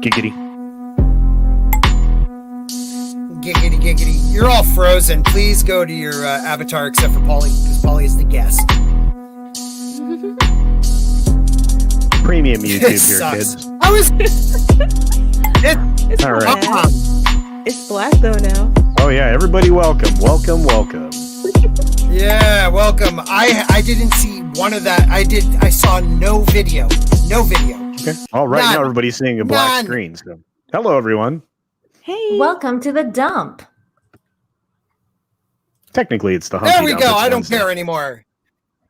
Giggity. Giggity, giggity. You're all frozen. Please go to your avatar except for Paulie, because Paulie is the guest. Premium YouTube It here, sucks. kids. How is It's All all right. right. It's black though now. Oh yeah, everybody welcome. Yeah, welcome. I didn't see one of that. I saw no video. Okay. All right, None. now everybody's seeing a black None. screen. So, hello everyone. Hey. Welcome to the dump. Technically, it's the Humpty There we Dump. go. It's I don't Wednesday. care anymore.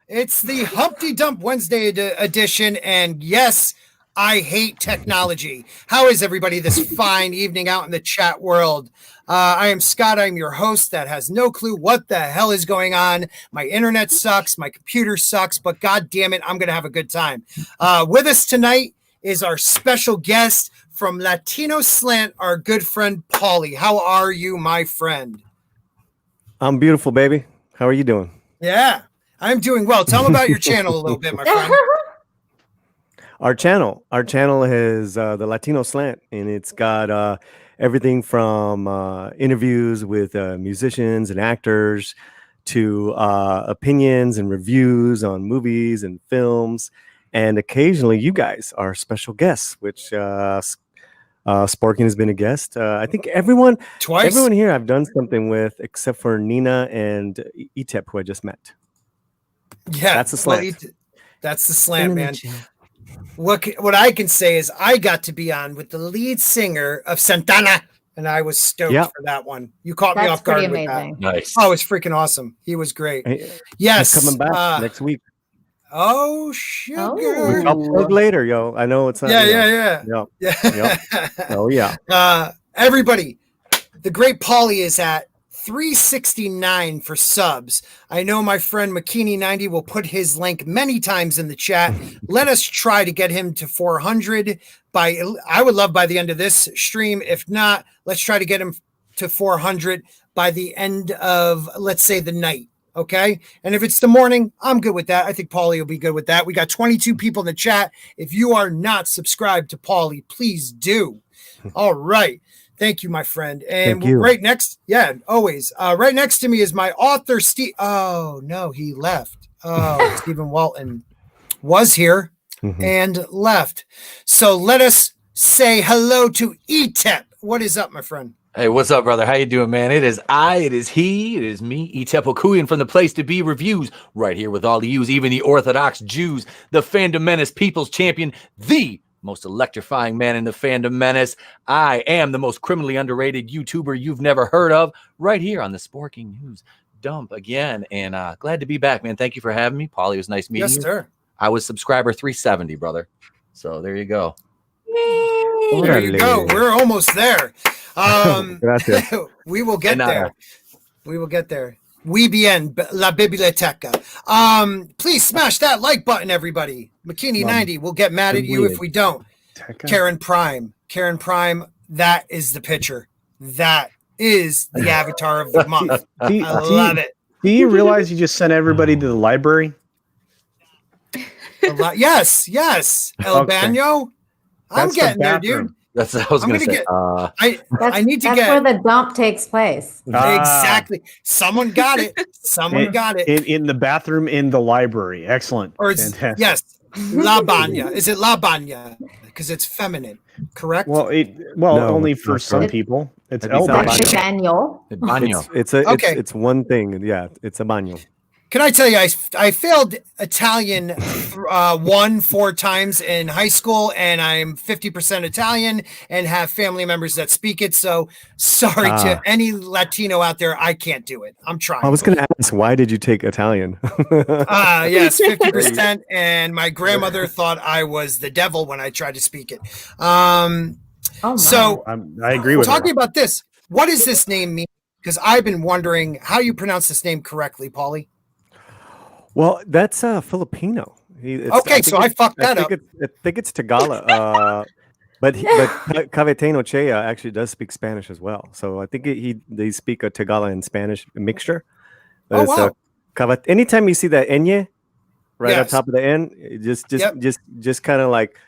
It's the Humpty Dump Wednesday edition, and yes, I hate technology. How is everybody this fine evening out in the chat world? I am Scott. I'm your host that has no clue what the hell is going on. My internet sucks. My computer sucks, but God damn it, I'm going to have a good time. With us tonight is our special guest from Latino Slant, our good friend, Paulie. How are you, my friend? I'm beautiful, baby. How are you doing? Yeah, I'm doing well. Tell them about your channel a little bit, my friend. Our channel is the Latino Slant, and it's got everything from interviews with musicians and actors to opinions and reviews on movies and films, and occasionally you guys are special guests, which Sporking has been a guest. I think everyone here I've done something with except for Nina and Etep, who I just met. Yeah, That's the slant. That's the slant, man. What I can say is I got to be on with the lead singer of Santana, and I was stoked for that one. You caught me That's off guard pretty with amazing. that. Nice. Oh, it's freaking awesome. He was great. Yes, He's coming back next week. Oh, sugar. Oh. I'll plug later, yo. I know it's not. Yeah. Oh yeah. Everybody, the great Paulie is at 369 for subs. I know my friend McKinney90 will put his link many times in the chat. Let us try to get him to 400 I would love by the end of this stream. If not, let's try to get him to 400 by the end of, let's say, the night. Okay. And if it's the morning, I'm good with that. I think Paulie will be good with that. We got 22 people in the chat. If you are not subscribed to Paulie, please do. All right. Thank you, my friend. And right next, always. Right next to me is my author, Steve. Oh, no, he left. Oh, Stephen Walton was here and left. So let us say hello to Etep. What is up, my friend? Hey, what's up, brother? How you doing, man? It is I, it is he, it is me, Etep Okuyan from the Place to Be Reviews, right here with all the yous, even the Orthodox Jews, the Fandom Menace People's Champion, the most electrifying man in the Fandom Menace. I am the most criminally underrated YouTuber you've never heard of, right here on the Sporking News Dump again. And glad to be back, man. Thank you for having me. Paulie, it was nice meeting you. Yes, sir. I was subscriber 370, brother. So there you go. There you go. We're almost there. We will get there. We will get there. We bien la biblioteca. Please smash that like button, everybody. McKinney90 will get mad at you if we don't. Karen Prime, that is the picture. That is the avatar of the month. I love it. Do you realize you just sent everybody to the library? Yes. El Baño. I'm getting there, dude. That's what I was going to say. I need to that's get where the dump takes place. Exactly. Someone got it. In the bathroom in the library. Excellent. Fantastic. Yes. La Baña. Is it La Baña? Because it's feminine, correct? Well, only for some people. It's El Baño. Baño. It's one thing. Yeah, it's a baño. Can I tell you, I failed Italian 4 times in high school, and I'm 50% Italian and have family members that speak it. So sorry to any Latino out there. I can't do it. I'm trying. I was going to ask, why did you take Italian? Yes, 50%. And my grandmother thought I was the devil when I tried to speak it. So I agree with talking about this. What does this name mean? Because I've been wondering how you pronounce this name correctly, Paulie. Well, that's Filipino. I fucked that up. I think it's Tagalog. But Cavitano Chea actually does speak Spanish as well. So I think they speak a Tagalog and Spanish mixture. Wow. Anytime you see that enye right on top of the N, just kind of like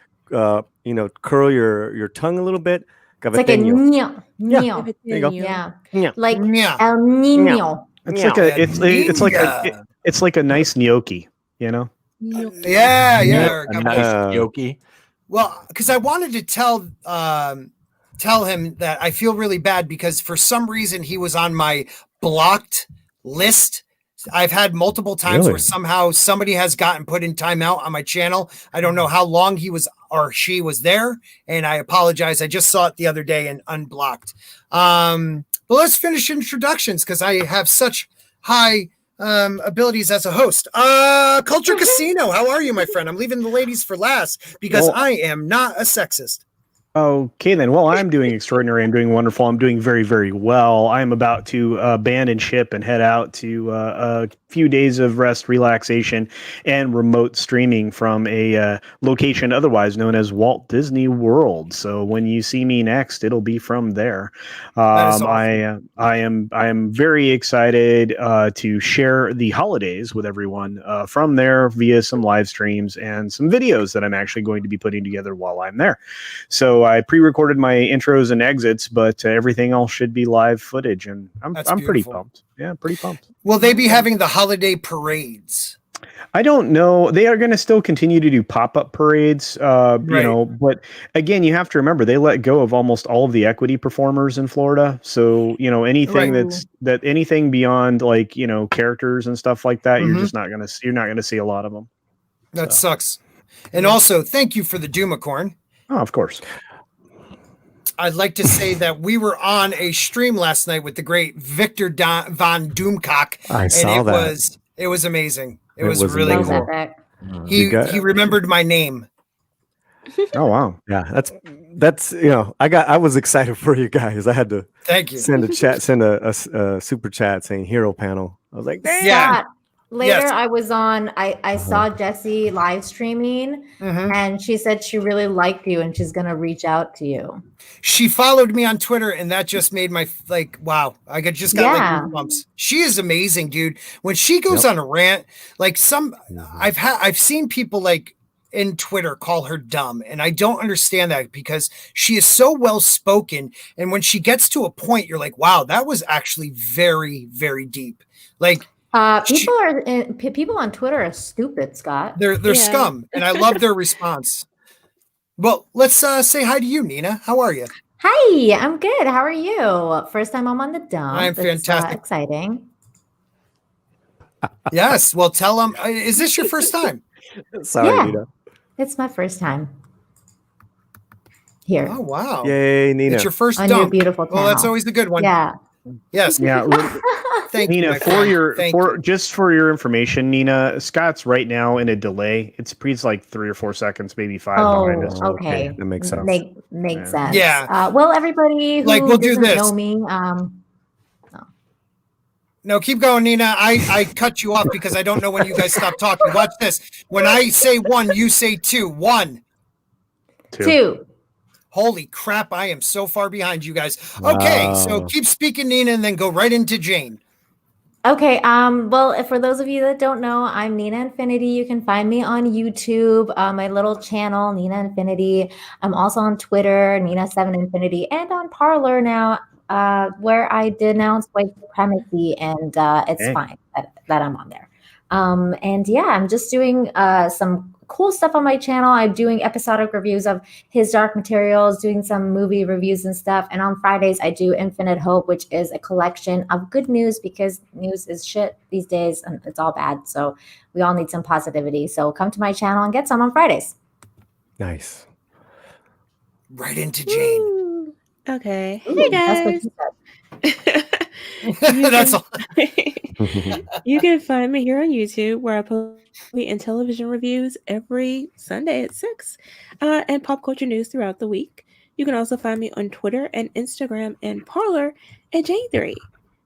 curl your tongue a little bit. It's like a Cafeteño. neo. There you go. Yeah. Yeah. Like Yeah. El Nino. It's like it's like a nice gnocchi, you know. Yeah. A nice gnocchi. Well, because I wanted to tell him that I feel really bad because for some reason he was on my blocked list. I've had multiple times where somehow somebody has gotten put in timeout on my channel. I don't know how long he was or she was there, and I apologize. I just saw it the other day and unblocked. But let's finish introductions because I have such high abilities as a host. Culture Casino, how are you, my friend? I'm leaving the ladies for last because I am not a sexist. Okay, then. Well, I'm doing extraordinary. I'm doing wonderful. I'm doing very, very well. I'm about to abandon ship and head out to a few days of rest, relaxation, and remote streaming from a location otherwise known as Walt Disney World. So when you see me next, it'll be from there. Awesome. I am very excited to share the holidays with everyone from there via some live streams and some videos that I'm actually going to be putting together while I'm there. So I pre-recorded my intros and exits, but everything else should be live footage, and I'm pretty pumped. Yeah, pretty pumped. Will they be having the holiday parades? I don't know. They are going to still continue to do pop-up parades, but again, you have to remember they let go of almost all of the equity performers in Florida. So, anything anything beyond characters and stuff like that, you're not going to see a lot of them. That sucks. And also, thank you for the Doomacorn. Oh, of course. I'd like to say that we were on a stream last night with the great Victor von Doomcock. I saw that. It was amazing. It was really amazing. Cool. He remembered my name. Oh wow. Yeah, that's I was excited for you guys. I had to send a super chat saying hero panel. I was like, damn. Yeah. Later, I was on. I saw Jessie live streaming, and she said she really liked you, and she's gonna reach out to you. She followed me on Twitter, and that just made my wow! I just got goosebumps. She is amazing, dude. When she goes on a rant, I've seen people in Twitter call her dumb, and I don't understand that because she is so well spoken, and when she gets to a point, you're like, wow, that was actually very, very deep. People on Twitter are stupid, Scott. They're scum, and I love their response. Well, let's say hi to you, Nina. How are you? Hi, I'm good. How are you? First time I'm on the dump. I'm fantastic. Exciting. Yes. Well, tell them. Is this your first time? Sorry, Nina. It's my first time here. Oh wow! Yay, Nina! It's your first on dump. your beautiful channel. Well, that's always the good one. Yeah. Yes. Yeah. Thank Nina, you, just for your information, Nina, Scott's right now in a delay. It's 3 or 4 seconds, maybe 5 behind us. Okay. That makes sense. Makes sense. Yeah. Well, everybody who we'll do this. know me, No, keep going, Nina. I cut you off because I don't know when you guys stop talking. Watch this. When I say 1, you say 2. 1. 2. Holy crap, I am so far behind you guys. Okay, so keep speaking, Nina, and then go right into Jayne. Okay, well, for those of you that don't know, I'm Nina Infinity. You can find me on YouTube, my little channel, Nina Infinity. I'm also on Twitter, Nina7Infinity, and on Parler now, where I denounce white supremacy, and it's fine that I'm on there. And yeah, I'm just doing some cool stuff on my channel. I'm doing episodic reviews of His Dark Materials, doing some movie reviews and stuff. And on Fridays, I do Infinite Hope, which is a collection of good news because news is shit these days and it's all bad. So we all need some positivity. So come to my channel and get some on Fridays. Nice. Right into Jayne. Okay. Ooh, hey guys. That's all. You can find me here on YouTube where I post movie and television reviews every Sunday at 6 and pop culture news throughout the week. You can also find me on Twitter and Instagram and Parler at Jayne Theory.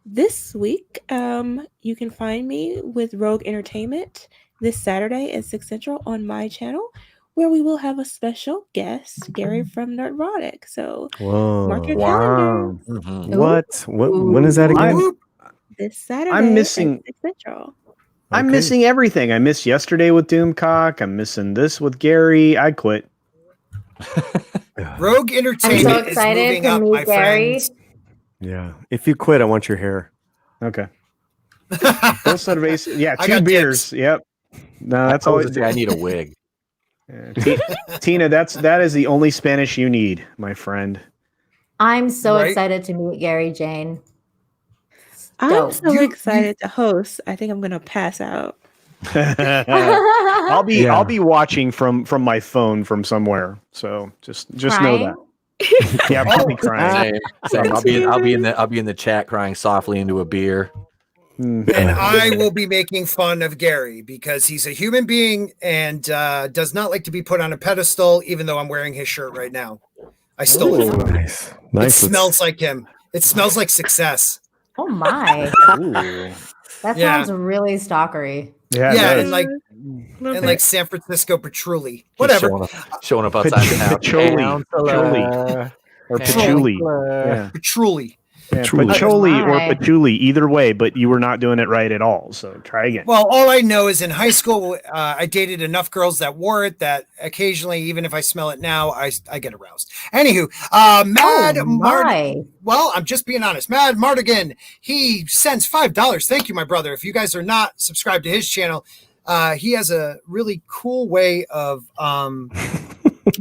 This week, you can find me with Rogue Entertainment this Saturday at 6 Central on my channel, where we will have a special guest, Gary from Nerdrotic. So mark your calendar. What? When is that again? This Saturday I'm missing. at 6 Central. I'm missing everything. I missed yesterday with Doomcock. I'm missing this with Gary. I quit. Rogue I'm Entertainment so is excited moving to up, my meet Gary. friends. Yeah. If you quit, I want your hair. Okay. Full set of ace. Yeah, I 2 got beers. dibs. Yep. No, that's I all. was gonna say, I need a wig. Tina, that is the only Spanish you need, my friend. I'm so Right? excited to meet Gary, Jane. I'm Dope. so excited to host. I think I'm gonna pass out. I'll be Yeah. I'll be watching from my phone from somewhere. So just know that. Yeah, probably crying. Same. I'll be in the chat crying softly into a beer. Mm. And I will be making fun of Gary because he's a human being and does not like to be put on a pedestal, even though I'm wearing his shirt right now. I stole it from him. Nice. It Nice. smells like him. It smells like success. Oh my. Ooh. That Yeah. sounds really stalkery. Yeah, Yeah, it and does. like San Francisco patchouli. Whatever. Showing up outside the house. Patchouli. Or patchouli. Yeah. Patchouli. Yeah, Patchouli. patchouli or My. patchouli, either way, but you were not doing it right at all. So try again. Well, all I know is in high school, I dated enough girls that wore it that occasionally, even if I smell it now, I get aroused. Anywho, Mad Oh Mart. my. Well, I'm just being honest. Mad Mardigan, he sends $5. Thank you, my brother. If you guys are not subscribed to his channel, he has a really cool way of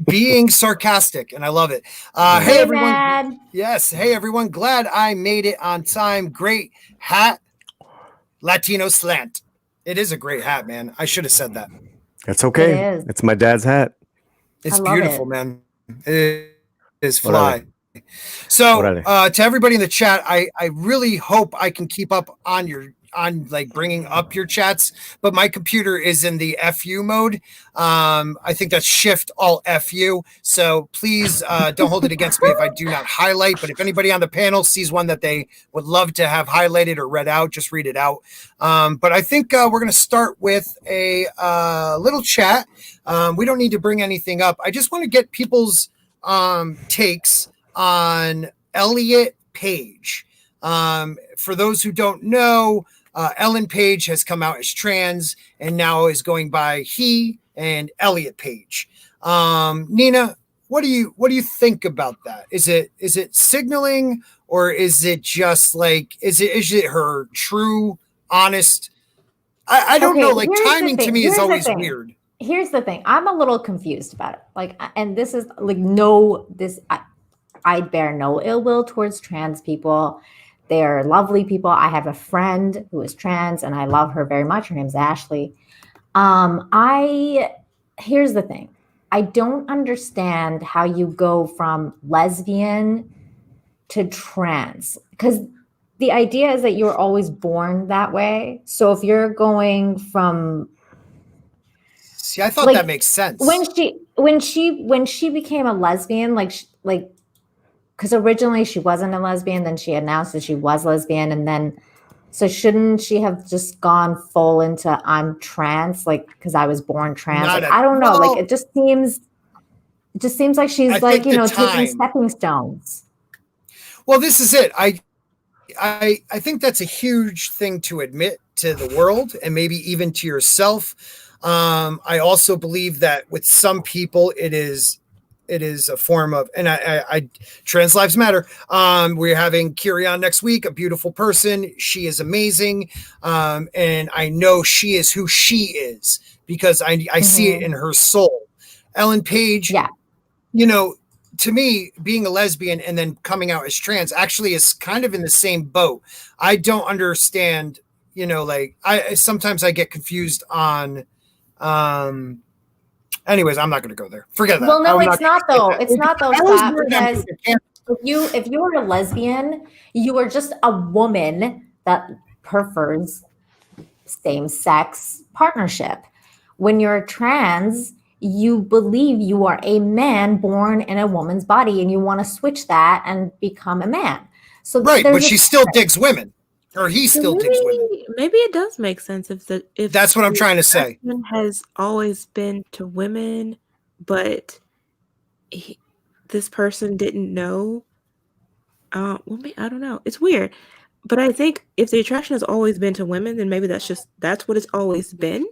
being sarcastic, and I love it. Hey, everyone. Mad. Yes. Hey, everyone. Glad I made it on time. Great hat. Latino Slant. It is a great hat, man. I should have said that. That's okay. It is. It's my dad's hat. It's I love beautiful, it. man. It is What are fly. So What are to everybody in the chat, I really hope I can keep up on like bringing up your chats, but my computer is in the FU mode. I think that's Shift Alt FU. So please don't hold it against me if I do not highlight. But if anybody on the panel sees one that they would love to have highlighted or read out, just read it out. But I think we're going to start with a little chat. We don't need to bring anything up. I just want to get people's takes on Elliot Page. For those who don't know, Ellen Page has come out as trans and now is going by he and Elliot Page. Nina, what do you think about that? Is it signaling, or is it just like is it her true, honest? I don't know. Like, timing to me is always weird. Here's the thing. I'm a little confused about it. Like, and this is like I bear no ill will towards trans people. They're lovely people. I have a friend who is trans and I love her very much. Her name's Ashley. Here's the thing. I don't understand how you go from lesbian to trans, because the idea is that you're always born that way. So if you're going from, see, I thought like, that makes sense. when she became a lesbian, like because originally she wasn't a lesbian, then she announced that she was lesbian, and then so shouldn't she have just gone full into I'm trans, like because I was born trans? Like, I don't know. Like it just seems like she's like, you know, taking stepping stones. Well, this is it. I think that's a huge thing to admit to the world and maybe even to yourself. I also believe that with some people it is a form of, and I trans lives matter. We're having Kiri on next week, a beautiful person. She is amazing. And I know she is who she is because I see it in her soul. Ellen Page, yeah, you know, to me, being a lesbian and then coming out as trans actually is kind of in the same boat. I don't understand, you know, like sometimes I get confused on, anyways, I'm not going to go there. Forget that. Well, no, it's not though. It's not though, Scott, because if you are a lesbian, you are just a woman that prefers same-sex partnership. When you're trans, you believe you are a man born in a woman's body and you want to switch that and become a man. So right, but she still digs women. Or he still digs women. Maybe it does make sense if that's what I'm trying to say. Has always been to women, but this person didn't know. Well, I don't know. It's weird, but I think if the attraction has always been to women, then maybe that's what it's always been.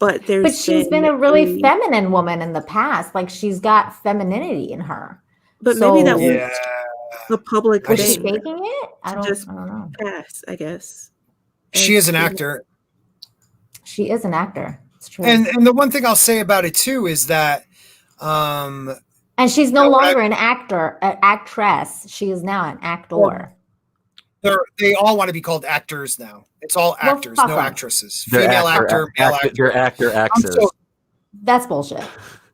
but But she's been a really feminine woman in the past. Like she's got femininity in her. But maybe that was Yeah. the public Was she thing faking it? I don't know. pass, I guess. She is an actor. She is an actor. It's true. And the one thing I'll say about it too is that and she's no longer an actress. She is now an actor. They all want to be called actors now. It's all actors, no actresses. Female actor, male actor. They're actors. That's bullshit.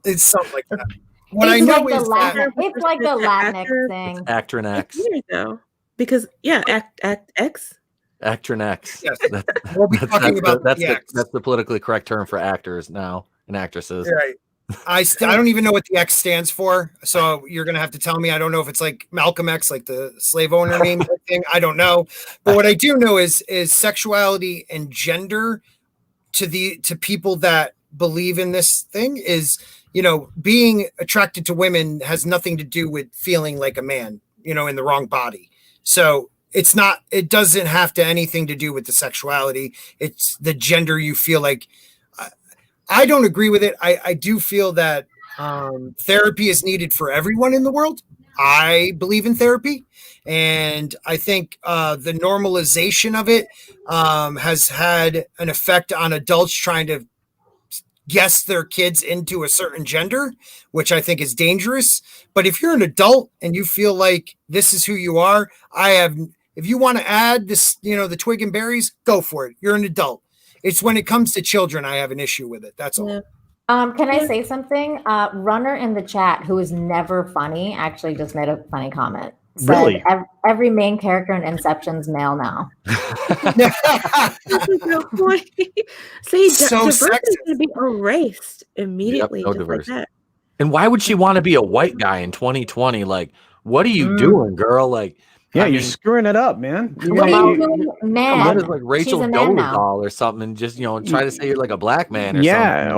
It's something like that. What It's I know like is the that Latin, it's like the Latinx thing. Actor and X. Weird, though, because act X. Actor and X. Yes. We'll be talking about that's the X. that's the politically correct term for actors now and actresses. Right. I don't even know what the X stands for, so you're gonna have to tell me. I don't know if it's like Malcolm X, like the slave owner name thing. I don't know, but what I do know is sexuality and gender to people that believe in this thing is, being attracted to women has nothing to do with feeling like a man, in the wrong body. So it doesn't have to anything to do with the sexuality. It's the gender you feel like. I don't agree with it. I do feel that therapy is needed for everyone in the world. I believe in therapy. And I think the normalization of it has had an effect on adults trying to guess their kids into a certain gender, which I think is dangerous. But if you're an adult and you feel like this is who you are, if you want to add this, the twig and berries, go for it. You're an adult. It's when it comes to children, I have an issue with it. That's all. Yeah. Can I say something? Runner in the chat, who is never funny, actually just made a funny comment. Said, Really? Every main character in Inception's male now. See, So diversity is going to be erased immediately. Yep, no just diversity. like that. And why would she want to be a white guy in 2020? Like, what are you doing, girl? Like, Yeah, I you're mean, screwing it up, man. You What gotta- are you doing, man? what is like Rachel She's a man now. Dolezal or something? And just try to say you're like a black man or yeah, something.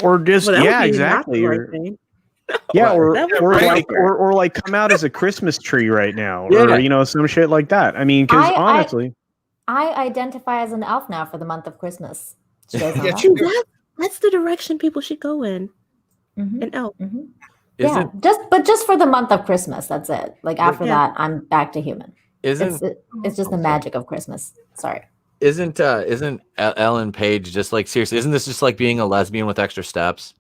or just Well, that would yeah, be exactly. not the right Or- thing. Yeah, Right. or That would or be like right. or like come out as a Christmas tree right now, Yeah. or some shit like that. I mean, because I- honestly, I identify as an elf now for the month of Christmas. Did you guys know Yeah, that? See, that's the direction people should go in. Mhm, An elf. mhm. Isn't Yeah, just for the month of Christmas. That's it. Like after Yeah. that, I'm back to human. It's just the magic of Christmas. Sorry. isn't Ellen Page just like seriously? Isn't this just like being a lesbian with extra steps?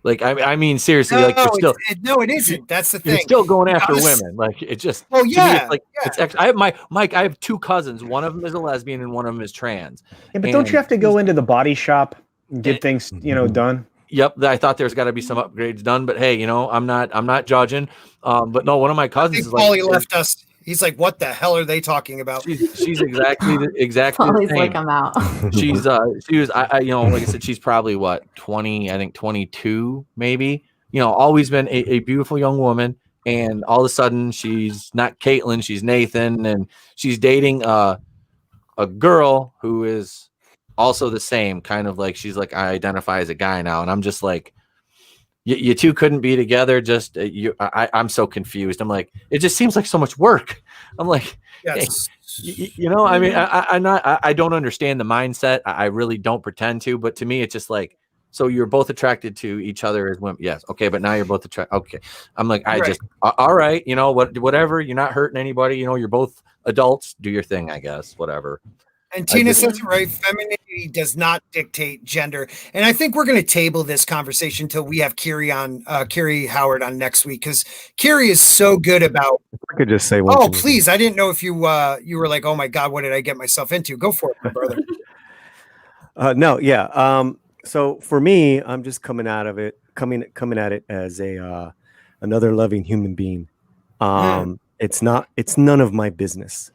Like I mean seriously, like you're still no, it isn't. That's the thing. you're still going after Because- women. Like it just Oh, to me, yeah, it's like it's extra. I have Mike. I have two cousins. One of them is a lesbian and one of them is trans. yeah, but don't And you have to go into the body shop and get things done? Yep, I thought there's got to be some upgrades done, but hey, I'm not judging. But no, one of my I cousins think is like Paulie left us. He's like, what the hell are they talking about? she's exactly the Always same. like I'm out. She was like I said, she's probably what 20, I think 22 maybe. Always been a beautiful young woman, and all of a sudden she's not Caitlin, she's Nathan, and she's dating a girl who is also the same kind of like she's like I identify as a guy now, and I'm just like you two couldn't be together. Just I'm so confused. I'm like it just seems like so much work. I'm like Yes. I mean I don't understand the mindset. I really don't pretend to, but to me it's just like so you're both attracted to each other as women. Yes, okay, but now you're both attracted. Okay, I'm like I Right. just all right. Whatever. You're not hurting anybody. You're both adults. Do your thing. I guess whatever. And Tina just- says it right. Femininity does not dictate gender. And I think we're going to table this conversation until we have Kiri Howard on next week, because Kiri is so good about. I could just say one. Oh, thing. please! I didn't know if you were like, oh my God, what did I get myself into? Go for it, my brother. No, yeah. So for me, I'm just coming at it as a another loving human being. It's none of my business,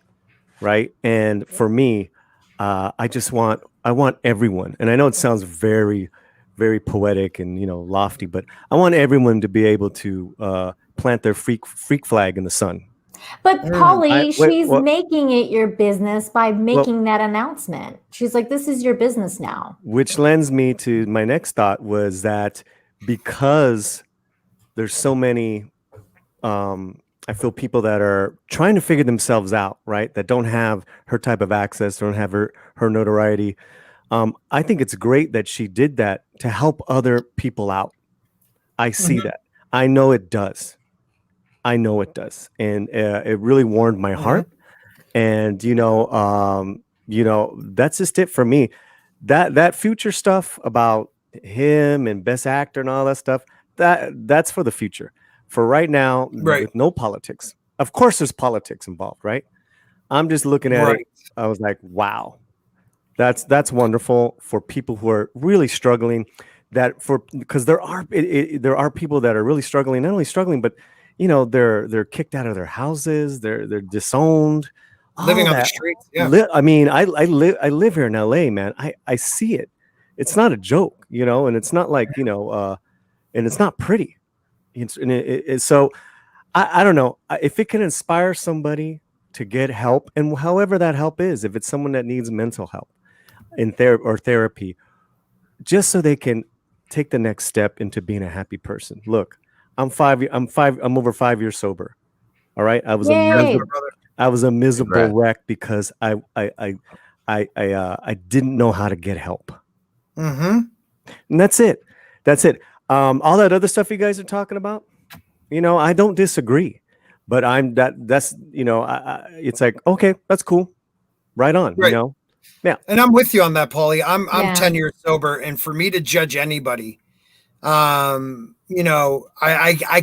right? And for me, I want everyone, and I know it sounds very, very poetic and lofty, but I want everyone to be able to plant their freak flag in the sun. But Paulie, wait, she's what? making it your business by making that announcement. She's like, this is your business now. Which lends me to my next thought was that because there's so many, I feel people that are trying to figure themselves out, right? That don't have her type of access, don't have her notoriety. I think it's great that she did that to help other people out. I see that. I know it does. And it really warmed my heart. And that's just it for me. That future stuff about him and best actor and all that stuff, that's for the future. For right now, with no politics. Of course there's politics involved, right? I'm just looking at it. I was like, wow. That's wonderful for people who are really struggling. Because there are people that are really struggling, not only struggling, but they're kicked out of their houses, they're disowned, living on the streets. Yeah. I mean, I live here in LA, man. I see it. It's not a joke, and it's not like and it's not pretty. So I don't know if it can inspire somebody to get help, and however that help is, if it's someone that needs mental help in therapy, just so they can take the next step into being a happy person. Look, I'm over 5 years sober. All right. I was a miserable wreck because I didn't know how to get help. And that's it. All that other stuff you guys are talking about, I don't disagree, but it's like, okay, that's cool. Right on. Yeah. And I'm with you on that, Paulie. I'm 10 years sober, and for me to judge anybody, I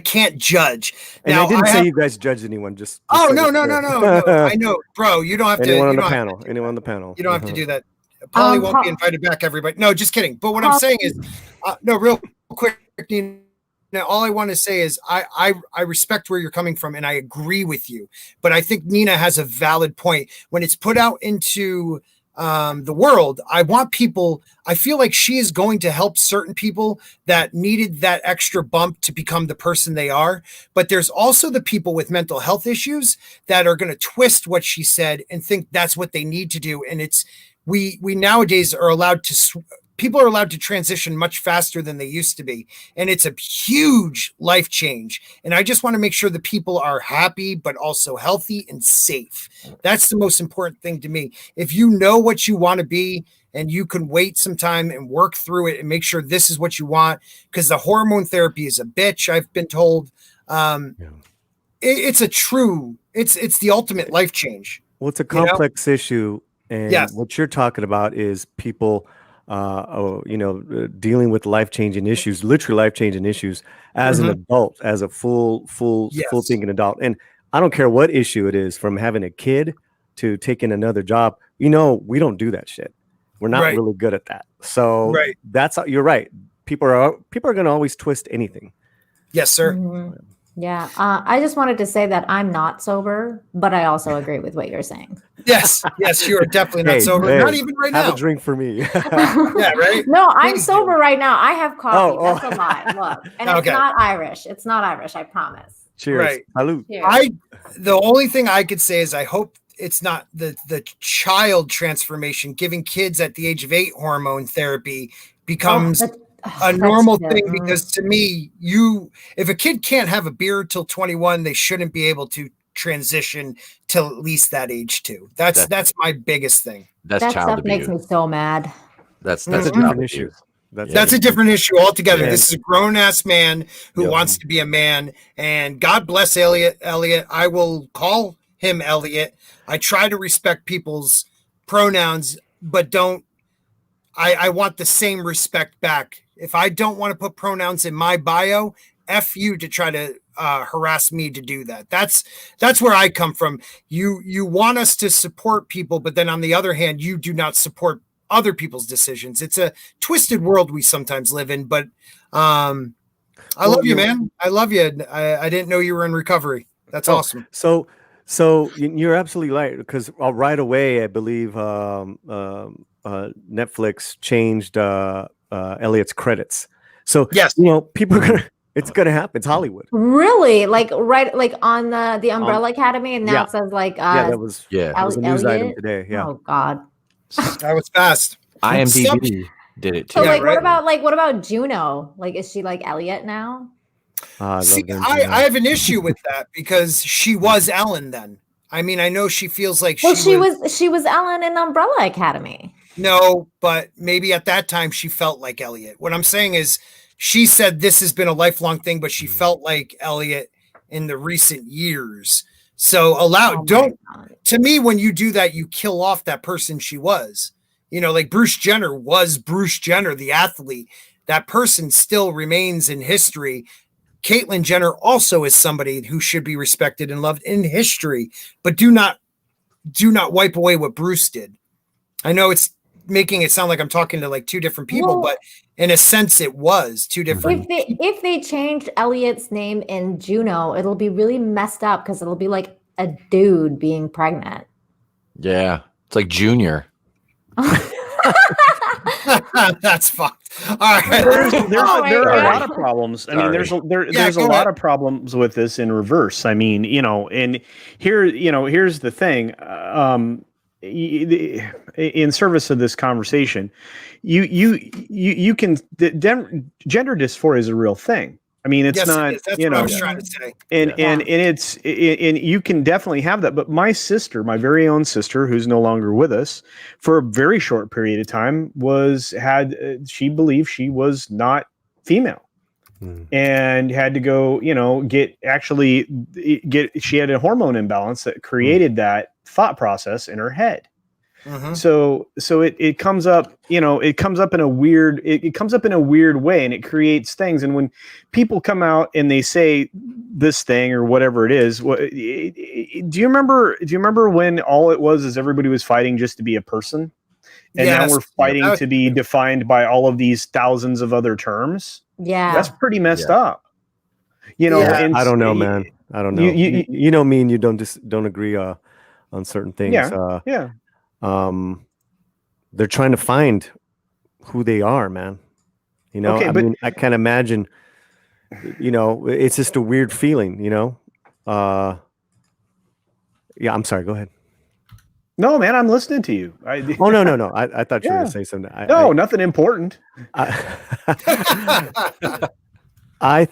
can't judge. And now, I didn't say you guys judge anyone. No. I know, bro. You don't have anyone to. On the panel. Anyone on the panel. You don't have to do that. Paulie won't be invited back. Everybody. No, just kidding. But what I'm saying is, real quick. Now, all I want to say is I respect where you're coming from, and I agree with you. But I think Nina has a valid point when it's put out into the world. I feel like she is going to help certain people that needed that extra bump to become the person they are. But there's also the people with mental health issues that are going to twist what she said and think that's what they need to do. And we nowadays are allowed to, people are allowed to transition much faster than they used to be. And it's a huge life change. And I just want to make sure the people are happy, but also healthy and safe. That's the most important thing to me. If you know what you want to be and you can wait some time and work through it and make sure this is what you want, because the hormone therapy is a bitch, I've been told. It's the ultimate life change. Well, it's a complex issue. And what you're talking about is people, dealing with life-changing issues, literally life-changing issues as an adult, as a full thinking adult. And I don't care what issue it is, from having a kid to taking another job. We don't do that shit. We're not really good at that. So you're right. People are going to always twist anything. Yes, sir. Yeah. I just wanted to say that I'm not sober, but I also agree with what you're saying. Yes, you are definitely not sober. Not even right now. Have a drink for me. Yeah, right? No, I'm sober right now. I have coffee. That's a lie. Look. And it's not Irish. It's not Irish, I promise. Cheers. Right. Salud. Cheers. The only thing I could say is I hope it's not the child transformation. Giving kids at the age of 8 hormone therapy becomes a normal thing, because to me, if a kid can't have a beer till 21, they shouldn't be able to transition till at least that age too. That's my biggest thing. That stuff makes me so mad. That's a different issue. That's a different issue altogether. This is a grown-ass man who wants to be a man, and God bless Elliot. I will call him Elliot. I try to respect people's pronouns, but don't. I want the same respect back. If I don't want to put pronouns in my bio, F you to try to harass me to do that. That's where I come from. You want us to support people, but then on the other hand, you do not support other people's decisions. It's a twisted world we sometimes live in, but I love you, man. I love you. I didn't know you were in recovery. That's awesome. So you're absolutely right, because right away, I believe Netflix changed Elliot's credits. So yes, people are gonna. It's gonna happen. It's Hollywood. Really? Like on the Umbrella Academy, and now it says that was a news item today. Yeah. Oh God. That was fast. IMDb did it too. So what about Juno? Like, is she like Elliot now? See, I have an issue with that, because she was Ellen then. I mean, I know she feels like she was Ellen in Umbrella Academy. No, but maybe at that time she felt like Elliot. What I'm saying is she said this has been a lifelong thing, but she felt like Elliot in the recent years. So to me, when you do that, you kill off that person she was. You know, like Bruce Jenner was Bruce Jenner, the athlete. That person still remains in history. Caitlyn Jenner also is somebody who should be respected and loved in history, but do not wipe away what Bruce did. I know it's making it sound like I'm talking to like two different people, but in a sense it was two different. If they changed Elliot's name in Juno, it'll be really messed up because it'll be like a dude being pregnant. Yeah, it's like Junior. That's fucked. All right. There are a lot of problems. I mean, there's a lot of problems with this in reverse. I mean, you know, and here's the thing. In service of this conversation, you can gender dysphoria is a real thing. I mean, it's not. That's what I was trying to say. And you can definitely have that. But my sister, my very own sister, who's no longer with us, for a very short period of time, she believed she was not female. And had to go, she had a hormone imbalance that created that thought process in her head. So it comes up, it comes up in a weird way, and it creates things. And when people come out and they say this thing or whatever it is, do you remember when all it was is everybody was fighting just to be a person? And now we're fighting to be defined by all of these thousands of other terms. Yeah, that's pretty messed up. And I don't know, man. I don't know. You know me, and you don't agree on certain things. They're trying to find who they are, man. I mean, I can't imagine. It's just a weird feeling. Yeah, I'm sorry. Go ahead. No, man, I'm listening to you. No. I thought you were going to say something. Nothing important. I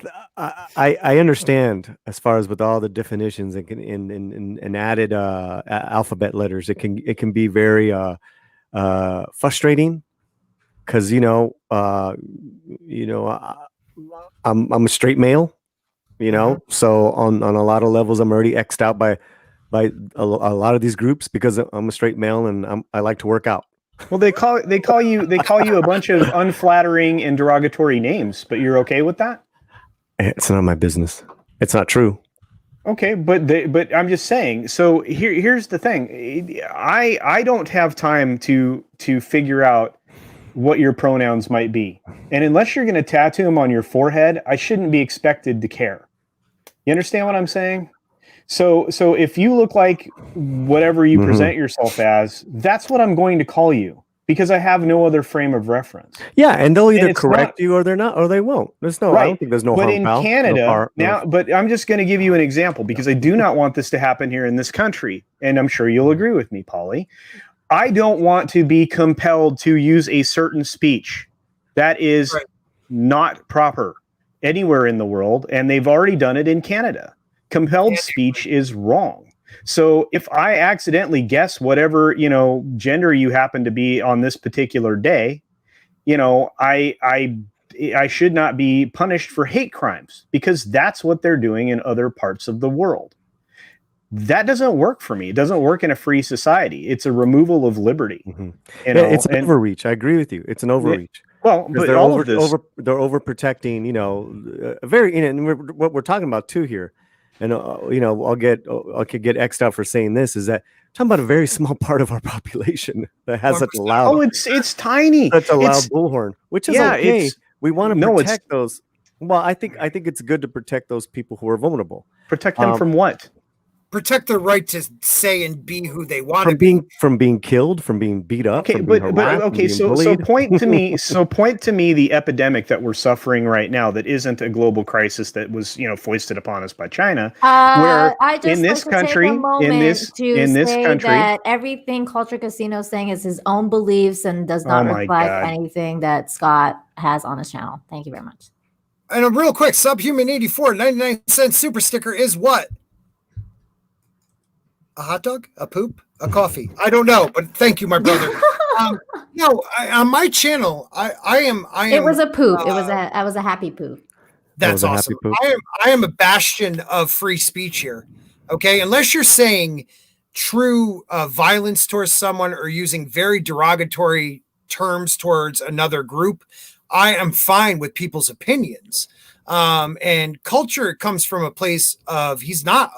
understand as far as with all the definitions and added alphabet letters, it can be very frustrating because I'm a straight male, so on a lot of levels I'm already X'd out by a lot of these groups because I'm a straight male and I like to work out. Well, they call you a bunch of unflattering and derogatory names, but you're okay with that? It's not my business. It's not true. Okay, but I'm just saying. So here's the thing. I don't have time to figure out what your pronouns might be, and unless you're going to tattoo them on your forehead, I shouldn't be expected to care. You understand what I'm saying? So if you look like whatever you present yourself as, that's what I'm going to call you because I have no other frame of reference. Yeah, and they'll either correct you or they're not, or they won't. I don't think there's no harm. But in Canada but I'm just going to give you an example because I do not want this to happen here in this country, and I'm sure you'll agree with me, Paulie. I don't want to be compelled to use a certain speech that is not proper anywhere in the world, and they've already done it in Canada. Compelled speech is wrong. So if I accidentally guess whatever, gender you happen to be on this particular day, I should not be punished for hate crimes because that's what they're doing in other parts of the world. That doesn't work for me. It doesn't work in a free society. It's a removal of liberty. It's an overreach. I agree with you. It's an overreach. Well, but they're they're overprotecting, what we're talking about too here. And I could get X'd out for saying this. Is that talking about a very small part of our population that has such a loud? Oh, it's tiny. Such a loud bullhorn, which is okay. We want to protect those. Well, I think it's good to protect those people who are vulnerable. Protect them from what? Protect their right to say and be who they want to be. From being killed, from being beat up. Okay, so point to me the epidemic that we're suffering right now that isn't a global crisis that was foisted upon us by China. Where in this country, that everything Culture Casino is saying is his own beliefs and does not reflect anything that Scott has on his channel. Thank you very much. And a real quick, Subhuman 84 99-cent super sticker is what? A hot dog? A poop? A coffee? I don't know, but thank you, my brother. No, on my channel, I am. It was a poop. I was a happy poop. That's a happy awesome. poop. I am a bastion of free speech here. Okay, unless you're saying true violence towards someone or using very derogatory terms towards another group, I am fine with people's opinions. And culture comes from a place of he's not,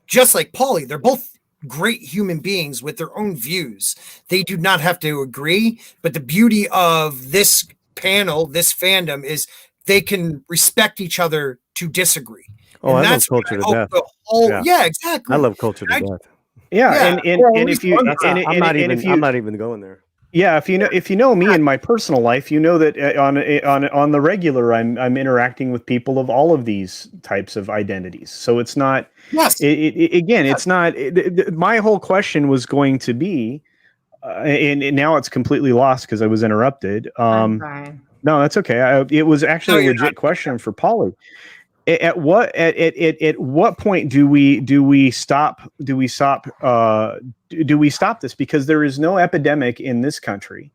just like Paulie. They're both great human beings with their own views. They do not have to agree, but the beauty of this panel, this fandom, is they can respect each other to disagree. Oh, and I love culture to death. Yeah, exactly. I love culture to death. Yeah, and if you, I'm not even going there. Yeah, if you know me in my personal life, you know that on the regular, I'm interacting with people of all of these types of identities. So it's not. Yes. It's not. My whole question was going to be, and now it's completely lost because I was interrupted. I'm sorry. No, that's okay. It was actually a legit question for Paulie. At what point do we stop this? Because there is no epidemic in this country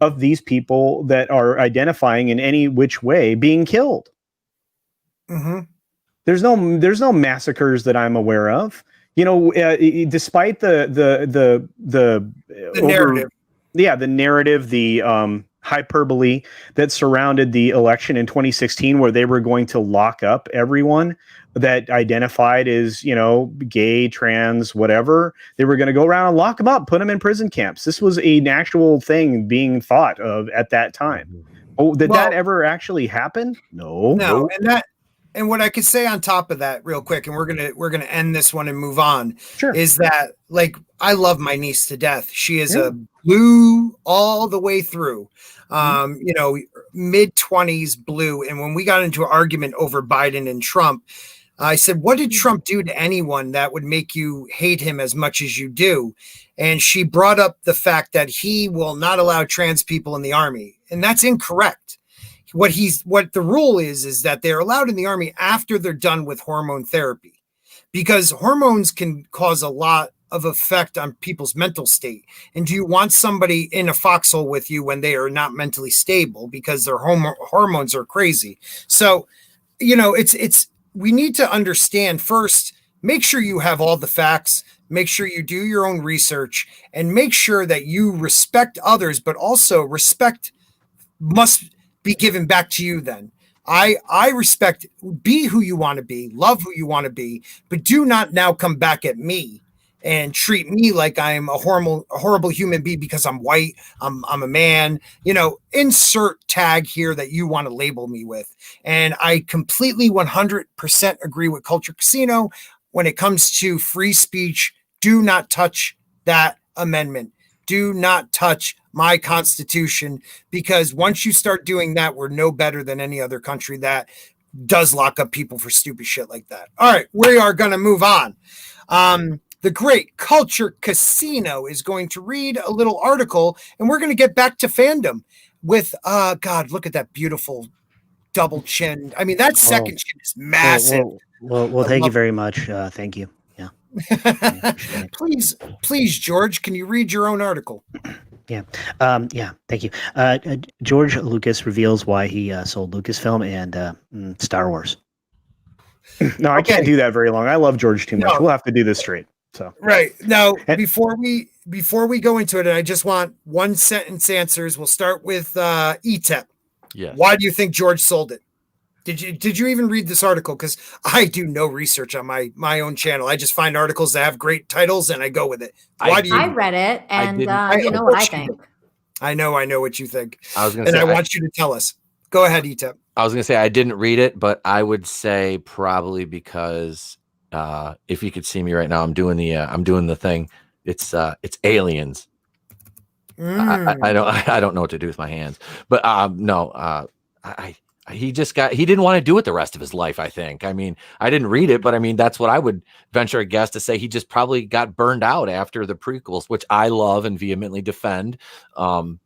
of these people that are identifying in any which way being killed. Mm-hmm. There's no massacres that I'm aware of. Despite the narrative. The narrative, the hyperbole that surrounded the election in 2016, where they were going to lock up everyone that identified as, gay, trans, whatever. They were going to go around and lock them up, put them in prison camps. This was an actual thing being thought of at that time. Oh, did that ever actually happen? No. And what I could say on top of that real quick, and we're gonna end this one and move on, sure, is that I love my niece to death. She is a blue all the way through. Mid-20s blue. And when we got into an argument over Biden and Trump, I said, what did Trump do to anyone that would make you hate him as much as you do? And she brought up the fact that he will not allow trans people in the army. And that's incorrect. What the rule is that they're allowed in the army after they're done with hormone therapy, because hormones can cause a lot of effect on people's mental state. And do you want somebody in a foxhole with you when they are not mentally stable because their hormones are crazy? So, we need to understand first, make sure you have all the facts, make sure you do your own research, and make sure that you respect others, but also respect must be given back to you then. I respect, be who you want to be, love who you want to be, but do not now come back at me and treat me like I am a horrible human being because I'm white, I'm a man, insert tag here that you want to label me with. And I completely 100% agree with Culture Casino when it comes to free speech. Do not touch that amendment. Do not touch my Constitution, because once you start doing that, we're no better than any other country that does lock up people for stupid shit like that. All right, we are going to move on. The great Culture Casino is going to read a little article, and we're going to get back to fandom with, God, look at that beautiful double chin. I mean, that second chin is massive. Well, thank you very much. Thank you. Yeah. Please, George, can you read your own article? Yeah. Thank you. George Lucas reveals why he sold Lucasfilm and Star Wars. No, I can't do that very long. I love George too much. We'll have to do this straight. So right now, before we go into it, and I just want one sentence answers. We'll start with ETEP. Yeah. Why do you think George sold it? Did you even read this article? Because I do no research on my own channel. I just find articles that have great titles and I go with it. I read it, and you know what I think. I know what you think. I want you to tell us. Go ahead, ETEP. I was going to say I didn't read it, but I would say probably because if you could see me right now, I'm doing the thing. It's aliens. I don't know what to do with my hands, but he didn't want to do it the rest of his life. I think. I mean, I didn't read it, but I mean, that's what I would venture a guess to say. He just probably got burned out after the prequels, which I love and vehemently defend. Woo!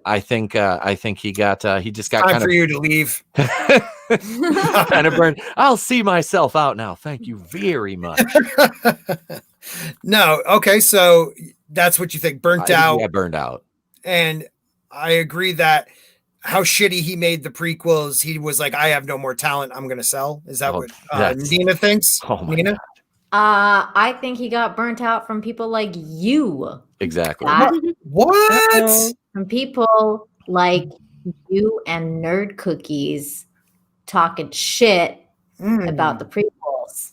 I think he just got time kind for of you to leave. kind of burned. I'll see myself out now. Thank you very much. No. Okay. So That's what you think, burnt I out. think he got burned out. And I agree that how shitty he made the prequels. He was like, I have no more talent. I'm going to sell. Is that what Nina thinks? Oh my Nina? God. I think he got burnt out from people like you. Exactly. What? Uh-oh. From people like you and Nerd Cookies talking shit about the prequels.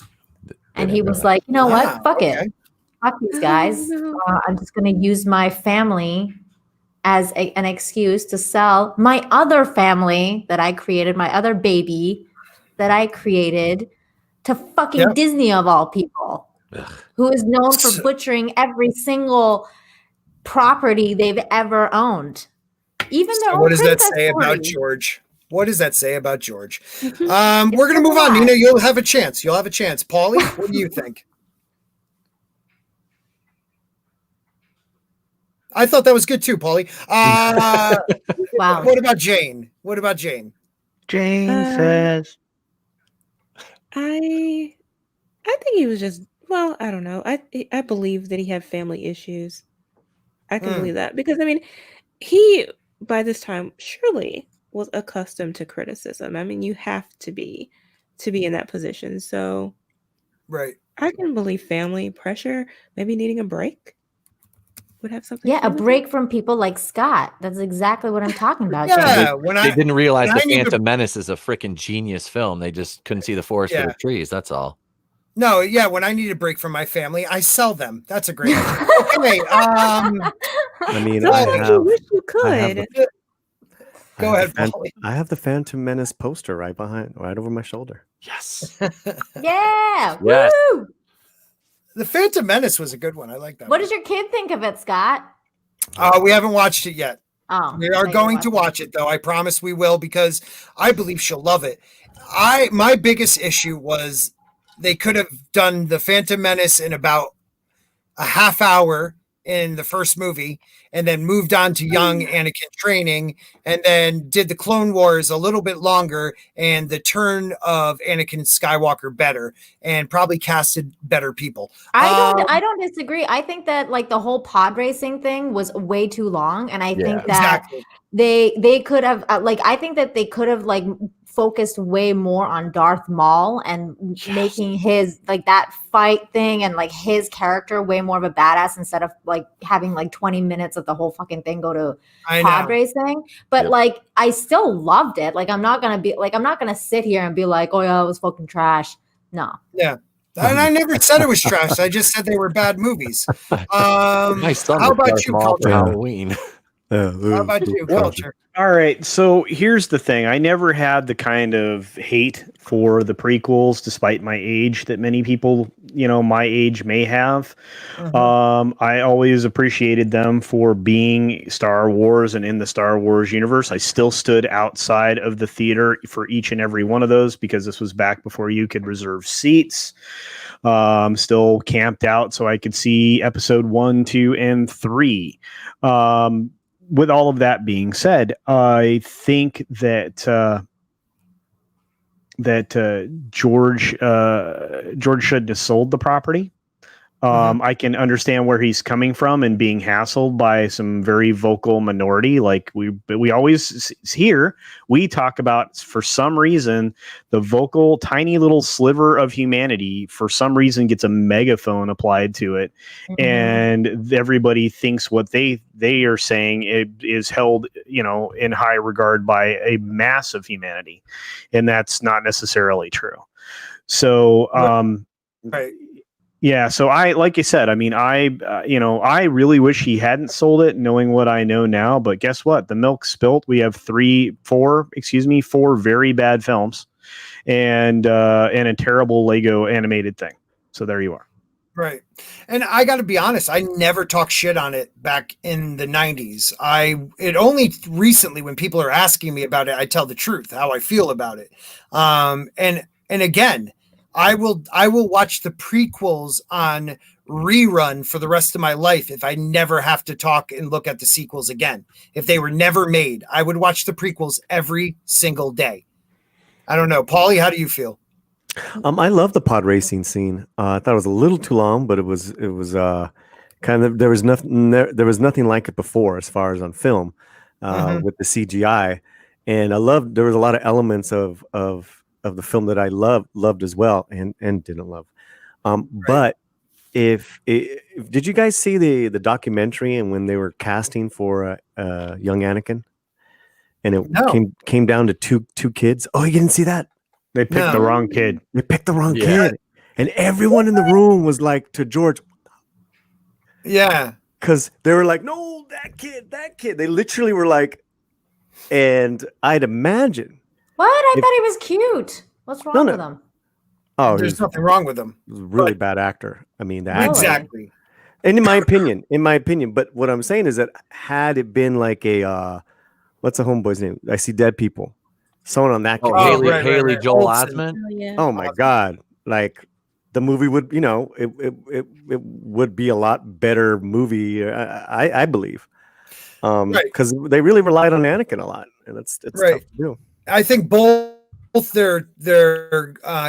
And he was like, you know what? Fuck it. Fuck these guys. I'm just going to use my family as an excuse to sell my other family that I created, my other baby that I created to fucking Disney of all people, who is known for butchering every single property they've ever owned. Even their own what does that Princess say Story. about George? What does that say about George? We're going to move on. Nina, you'll have a chance. You'll have a chance. Paulie, what do you think? I thought that was good too, Paulie. Wow. What about Jayne? What about Jayne? Jayne says, I think he was just, well, I don't know. I believe that he had family issues. I can believe that because I mean, he by this time surely was accustomed to criticism. I mean, you have to be in that position. So, right. I can believe family pressure, maybe needing a break would have something. Yeah, a break from people like Scott. That's exactly what I'm talking about. Yeah, They didn't realize the Phantom Menace is a freaking genius film. They just couldn't see the forest for the trees. That's all. No, yeah. When I need a break from my family, I sell them. That's a great idea. Okay. I mean, wish you could. Go ahead, Paulie. I have the Phantom Menace poster right over my shoulder. Yes. Yeah. Yes. Woo! The Phantom Menace was a good one. I like that. What does your kid think of it, Scott? We haven't watched it yet. Oh, we are going to watch it though. I promise we will because I believe she'll love it. My biggest issue was they could have done the Phantom Menace in about a half hour in the first movie and then moved on to young Anakin training and then did the Clone Wars a little bit longer and the turn of Anakin Skywalker better and probably casted better people. I don't disagree. I think that like the whole pod racing thing was way too long. And I think that they could have I think that they could have like focused way more on Darth Maul and making his like that fight thing and like his character way more of a badass instead of like having like 20 minutes of the whole fucking thing go to pod racing. But like I still loved it. Like I'm not gonna sit here and be like, oh yeah, it was fucking trash. No. Yeah. And I never said it was trash. I just said they were bad movies. My son how about you, Culture? Halloween. How about you, Culture? All right, so here's the thing. I never had the kind of hate for the prequels, despite my age that many people, my age may have. I always appreciated them for being Star Wars and in the Star Wars universe. I still stood outside of the theater for each and every one of those because this was back before you could reserve seats. Still camped out so I could see episode 1, 2, and 3. With all of that being said, I think that George shouldn't have sold the property. I can understand where he's coming from and being hassled by some very vocal minority. Like we always hear, we talk about for some reason, the vocal tiny little sliver of humanity for some reason gets a megaphone applied to it. And everybody thinks what they are saying is held, in high regard by a mass of humanity. And that's not necessarily true. So, right. Yeah, so like I said, I mean, I really wish he hadn't sold it, knowing what I know now. But guess what? The milk spilt. We have 4 very bad films, and a terrible Lego animated thing. So there you are. Right, and I got to be honest. I never talked shit on it back in the 90s. It only recently, when people are asking me about it, I tell the truth, how I feel about it. And again. I will watch the prequels on rerun for the rest of my life if I never have to talk and look at the sequels again. If they were never made, I would watch the prequels every single day. I don't know. Paulie, how do you feel? I love the pod racing scene. I thought it was a little too long, but it was kind kind of there was nothing like it before as far as on film with the CGI, and there was a lot of elements of the film that I loved as well and didn't love. But if did you guys see the documentary and when they were casting for young Anakin, and it came down to two kids? Oh, you didn't see that? They picked the wrong kid. They picked the wrong kid, and everyone in the room was like to George. Yeah, because they were like, no, that kid. They literally were like, and I'd imagine. What? I thought he was cute. What's wrong with him? Oh, there's nothing wrong with him. He was a really bad actor. I mean, exactly. And in my opinion, but what I'm saying is that had it been like a, what's the homeboy's name? I See Dead People. Someone on that. Haley Joel Osment. Oh my God! Like the movie would, it would be a lot better movie. I believe, because they really relied on Anakin a lot, and it's tough to do. I think both their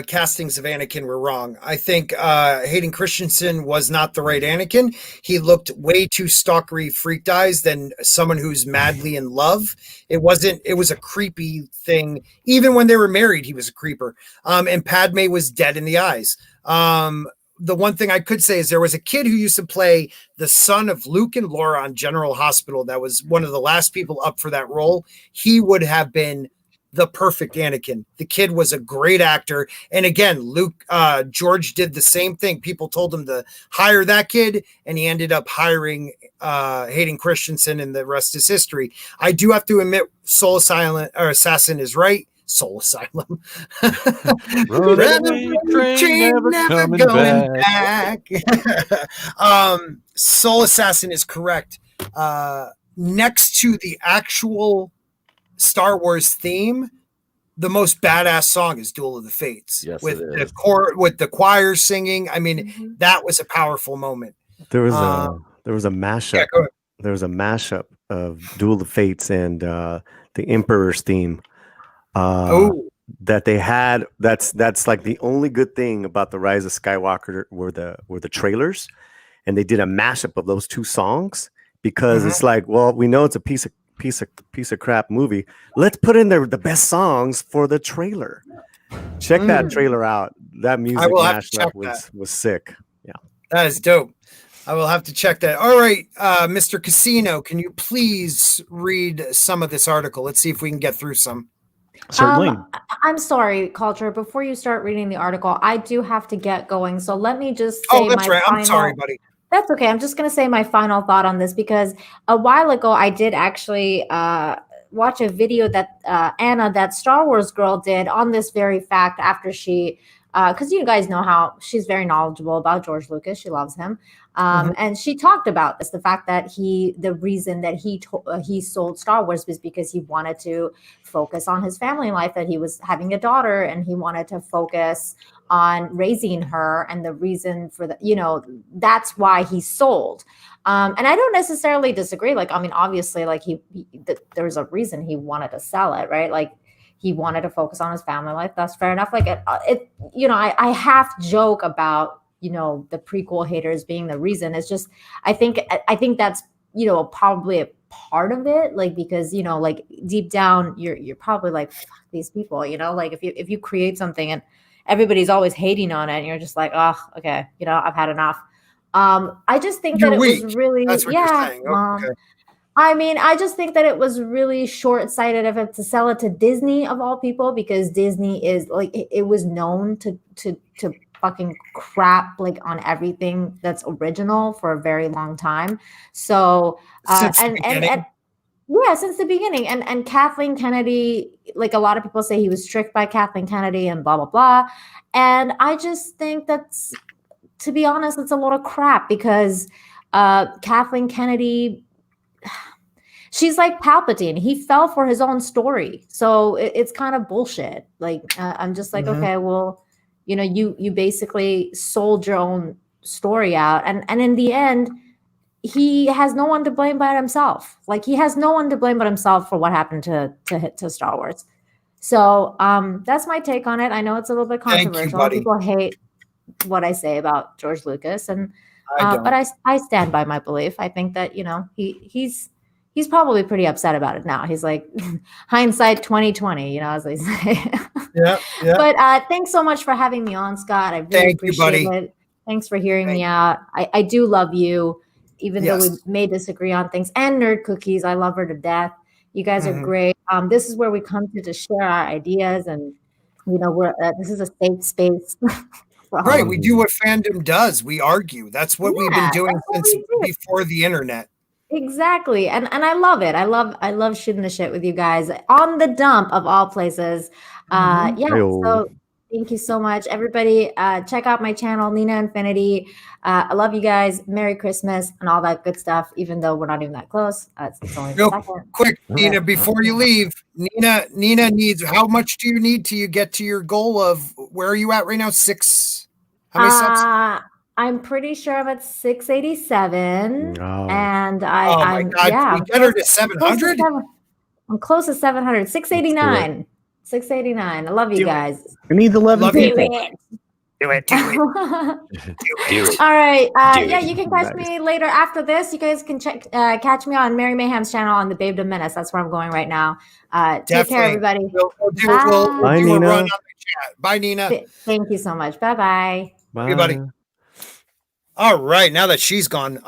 castings of Anakin were wrong. I think Hayden Christensen was not the right Anakin. He looked way too stalkery, freaked eyes than someone who's madly in love. It was a creepy thing. Even when they were married, he was a creeper. And Padme was dead in the eyes. The one thing I could say is there was a kid who used to play the son of Luke and Laura on General Hospital. That was one of the last people up for that role. He would have been the perfect Anakin. The kid was a great actor. And again, George did the same thing. People told him to hire that kid, and he ended up hiring Hayden Christensen, and the rest is history. I do have to admit, Soul Assassin is right. Soul Asylum. Train never going back. Soul Assassin is correct. Next to the actual Star Wars theme, the most badass song is Duel of the Fates. Yes, with the choir singing. I mean, that was a powerful moment. There was a mashup. Yeah, there was a mashup of Duel of the Fates and the Emperor's theme. That they had. That's like the only good thing about the Rise of Skywalker were the trailers, and they did a mashup of those two songs because it's like, well, we know it's a piece of crap movie. Let's put in the best songs for the trailer. Check that trailer out. That music mashup was sick. Yeah, that is dope. I will have to check that. All right, Mr. Casino, can you please read some of this article? Let's see if we can get through some. Certainly. I'm sorry, Culture. Before you start reading the article, I do have to get going. So let me just say that's right. I'm sorry, buddy. That's okay. I'm just going to say my final thought on this because a while ago I did actually watch a video that Anna, that Star Wars girl, did on this very fact after she, because you guys know how she's very knowledgeable about George Lucas. She loves him. And she talked about this, the fact that the reason that he sold Star Wars was because he wanted to focus on his family life, that he was having a daughter and he wanted to focus on raising her. And the reason for that, that's why he sold. And I don't necessarily disagree. Like, I mean, obviously, like there was a reason he wanted to sell it, right? Like he wanted to focus on his family life. That's fair enough. Like I half joke about, the prequel haters being the reason. It's just, I think that's, probably a part of it. Like, because, like deep down, you're probably like, fuck these people, like if you create something and everybody's always hating on it and you're just like, oh, okay, I've had enough. I just think that it was really, That's what you're saying. Okay. I mean, I just think that it was really short-sighted of it to sell it to Disney of all people, because Disney is like, it was known to fucking crap like on everything that's original for a very long time. So since the beginning. And Kathleen Kennedy, like a lot of people say he was tricked by Kathleen Kennedy and blah blah blah. And I just think that's, to be honest, it's a lot of crap, because Kathleen Kennedy, she's like Palpatine. He fell for his own story. So it's kind of bullshit. Like I'm just like, okay, well, you basically sold your own story out. And in the end, he has no one to blame but himself. Like he has no one to blame but himself for what happened to Star Wars. So that's my take on it. I know it's a little bit controversial. People hate what I say about George Lucas. And But I stand by my belief. I think that, he's probably pretty upset about it now. He's like, hindsight 2020, as they say. Yeah. But thanks so much for having me on, Scott. I really appreciate it. Thanks for hearing me out. I do love you, even though we may disagree on things. And Nerd Cookies, I love her to death. You guys are great. This is where we come to just share our ideas, and this is a safe space. Right, we do what fandom does. We argue. That's what we've been doing since before the internet. Exactly. And I love it. I love shooting the shit with you guys on the dump of all places. So thank you so much. Everybody, check out my channel, Nina Infinity. I love you guys. Merry Christmas and all that good stuff, even though we're not even that close. It's only Real quick, Nina, before you leave, Nina needs, how much do you need to get to your goal of, where are you at right now? 6? How many subs? I'm pretty sure I'm at 687. Oh. And my God. We get her to 700? I'm close to 700. 689. 689. I love you guys. We need 11 people. Do it. All right. You can catch me later after this. You guys can catch me on Mary Mayhem's channel on the Babe the Menace. That's where I'm going right now. Take care, everybody. We'll do a run on the chat. Bye, Nina. Thank you so much. Bye-bye. Bye. Everybody. All right, now that she's gone.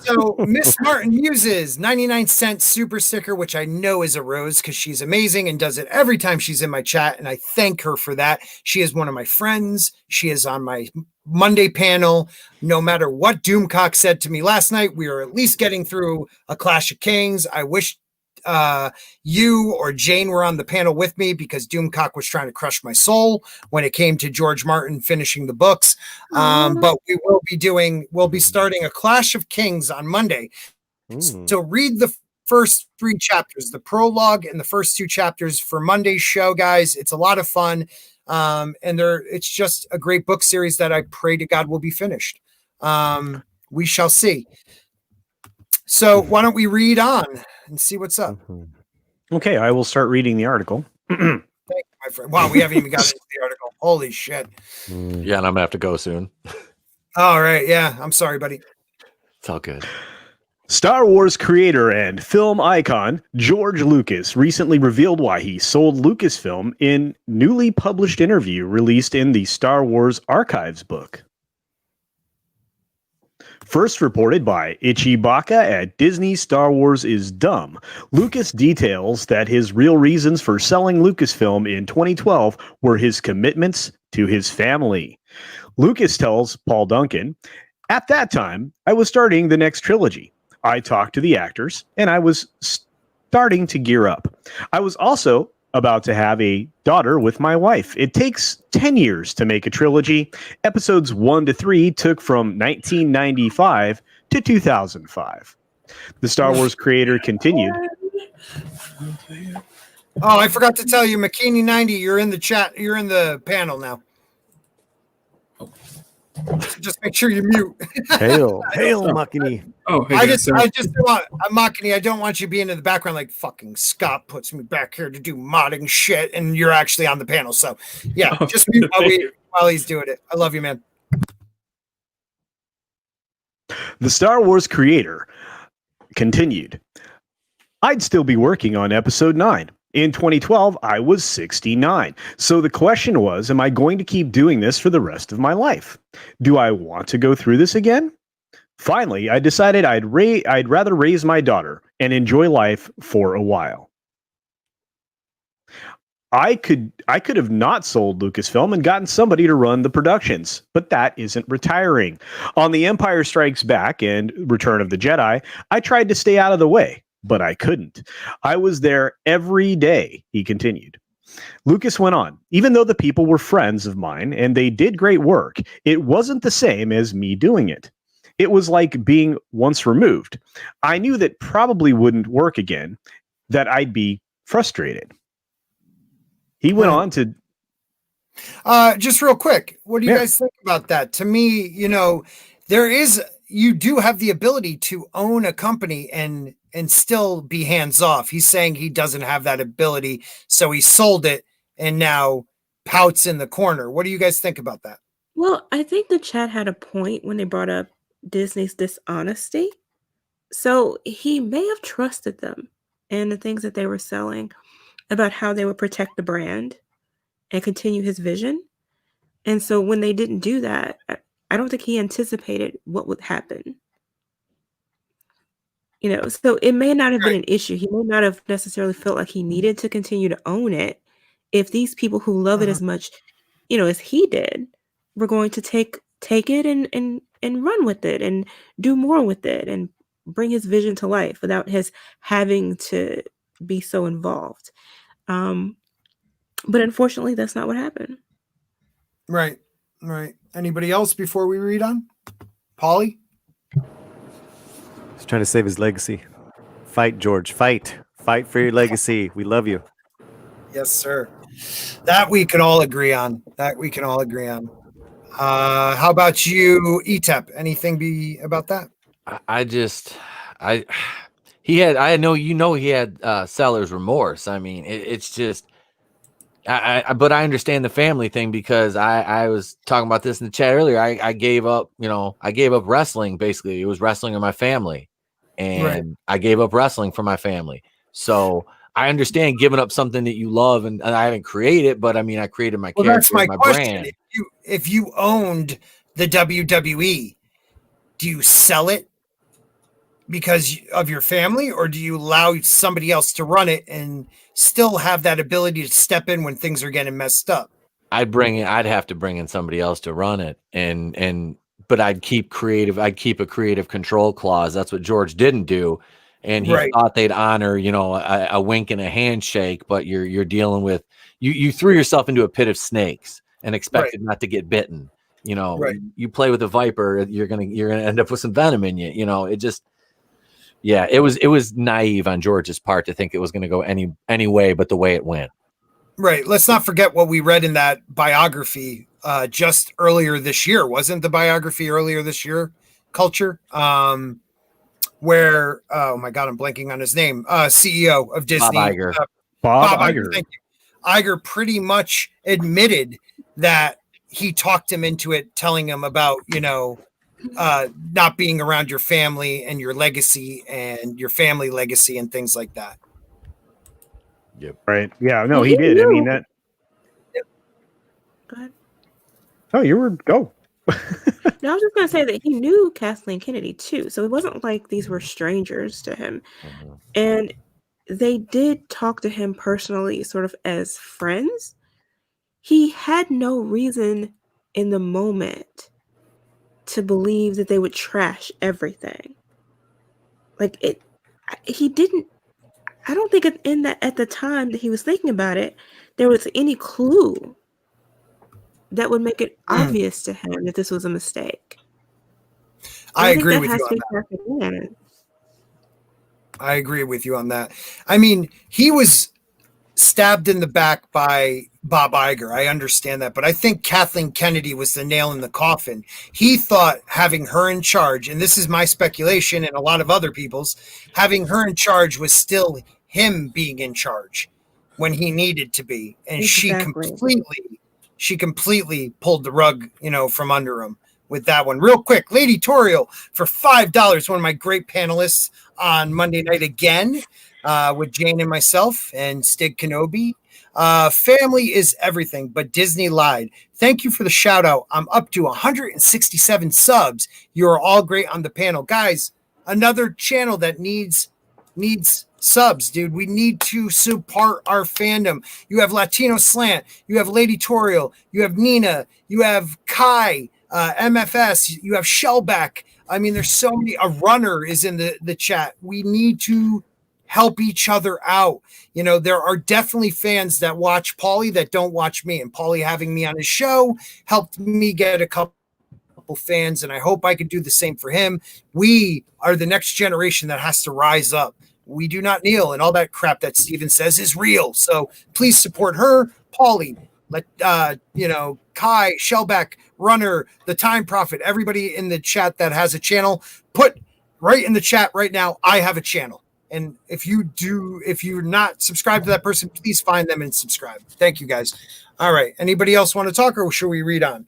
So Miss Martin uses 99-cent super sticker, which I know is a rose because she's amazing and does it every time she's in my chat, and I thank her for that. She is one of my friends. She is on my Monday panel. No matter what Doomcock said to me last night, we are at least getting through a Clash of Kings. I wish you or Jayne were on the panel with me, because Doomcock was trying to crush my soul when it came to George Martin finishing the books. But we'll be starting a Clash of Kings on Monday. So read the first 3 chapters, the prologue and the first 2 chapters for Monday's show, guys. It's a lot of fun. And it's just a great book series that I pray to God will be finished. We shall see. So why don't we read on and see what's up? Okay, I will start reading the article. Thank you, my friend. Wow, we haven't even got into the article. Holy shit. Yeah, and I'm going to have to go soon. All right. Yeah, I'm sorry, buddy. It's all good. Star Wars creator and film icon George Lucas recently revealed why he sold Lucasfilm in newly published interview released in the Star Wars Archives book. First reported by Ichi Baka at Disney Star Wars is Dumb, Lucas details that his real reasons for selling Lucasfilm in 2012 were his commitments to his family. Lucas tells Paul Duncan, "At that time, I was starting the next trilogy. I talked to the actors, and I was starting to gear up. I was also about to have a daughter with my wife. It takes 10 years to make a trilogy. Episodes 1 to 3 took from 1995 to 2005. The Star Wars creator continued. Oh, I forgot to tell you, McKinney90, you're in the chat. You're in the panel now. Just make sure you mute. Hail, Makini. Oh, hey, I just want Makini. I don't want you being in the background like fucking Scott puts me back here to do modding shit, and you're actually on the panel. So, yeah, just mute while he's doing it. I love you, man. The Star Wars creator continued. I'd still be working on episode 9. In 2012, I was 69. So the question was, am I going to keep doing this for the rest of my life? Do I want to go through this again? Finally, I decided I'd rather raise my daughter and enjoy life for a while. I could have not sold Lucasfilm and gotten somebody to run the productions, but that isn't retiring. On The Empire Strikes Back and Return of the Jedi, I tried to stay out of the way, but I couldn't. I was there every day, he continued. Lucas went on, even though the people were friends of mine and they did great work, it wasn't the same as me doing it. It was like being once removed. I knew that probably wouldn't work again, that I'd be frustrated. He went on to... just real quick, what do you guys think about that? To me, you do have the ability to own a company and still be hands off. He's saying he doesn't have that ability, so he sold it and now pouts in the corner. What do you guys think about that? Well, I think the chat had a point when they brought up Disney's dishonesty. So he may have trusted them and the things that they were selling about how they would protect the brand and continue his vision. And so when they didn't do that, I don't think he anticipated what would happen. So it may not have been an issue. He may not have necessarily felt like he needed to continue to own it if these people who love it as much, as he did, were going to take it and run with it and do more with it and bring his vision to life without his having to be so involved. But unfortunately, that's not what happened. Right. Anybody else before we read on? Paulie? He's trying to save his legacy. Fight, George. Fight for your legacy. We love you. Yes, sir. That we can all agree on. How about you, ETEP? Anything about that? I know he had seller's remorse. I mean, it's just, but I understand the family thing because I was talking about this in the chat earlier. I gave up wrestling. Basically, it was wrestling in my family, and I gave up wrestling for my family. So I understand giving up something that you love, and I haven't created, but I mean, I created my character, that's my question. brand. If you owned the WWE, do you sell it because of your family, or do you allow somebody else to run it and still have that ability to step in when things are getting messed up? I'd have to bring in somebody else to run it, but I'd keep a creative control clause. That's what George didn't do. And he thought they'd honor, a wink and a handshake, but you're dealing with, you threw yourself into a pit of snakes and expected not to get bitten. You play with a viper, you're gonna end up with some venom in you. It just, it was naive on George's part to think it was going to go any way but the way it went. Right. Let's not forget what we read in that biography just earlier this year. Wasn't the biography earlier this year? Culture. Where, oh my God, I'm blanking on his name. CEO of Disney. Bob Iger. Bob Iger. Thank you. Iger pretty much admitted that he talked him into it, telling him about, not being around your family and your legacy and your family legacy and things like that. Yep. Right. Yeah. No, he did. I mean that. Go ahead. Oh, go. No, I was just going to say that he knew Kathleen Kennedy too. So it wasn't like these were strangers to him. Mm-hmm. And they did talk to him personally, sort of as friends. He had no reason in the moment to believe that they would trash everything. He didn't, I don't think at the time that he was thinking about it, there was any clue that would make it obvious to him that this was a mistake. I agree with you on that. I agree with you on that. I mean, he was stabbed in the back by Bob Iger. I understand that. But I think Kathleen Kennedy was the nail in the coffin. He thought having her in charge, and this is my speculation and a lot of other people's, having her in charge was still him being in charge when he needed to be. And she completely pulled the rug, from under him with that one. Real quick, Lady Tauriel for $5, one of my great panelists on Monday night again, with Jayne and myself and Stig Kenobi. Family is everything, but Disney lied. Thank you for the shout out. I'm up to 167 subs. You are all great on the panel. Guys, another channel that needs subs, dude. We need to support our fandom. You have Latino Slant, you have Lady Tauriel, you have Nina, you have Kai, MFS, you have Shellback. I mean, there's so many. A runner is in the chat. We need to help each other out. There are definitely fans that watch Paulie that don't watch me, and Paulie having me on his show helped me get a couple fans, and I hope I could do the same for him. We are the next generation that has to rise up. We do not kneel, and all that crap that Steven says is real. So please support her, Paulie, Kai, Shellback, Runner, the Time Prophet, everybody in the chat that has a channel, put right in the chat right now, I have a channel. And if you're not subscribed to that person, please find them and subscribe. Thank you, guys. All right. Anybody else want to talk, or should we read on?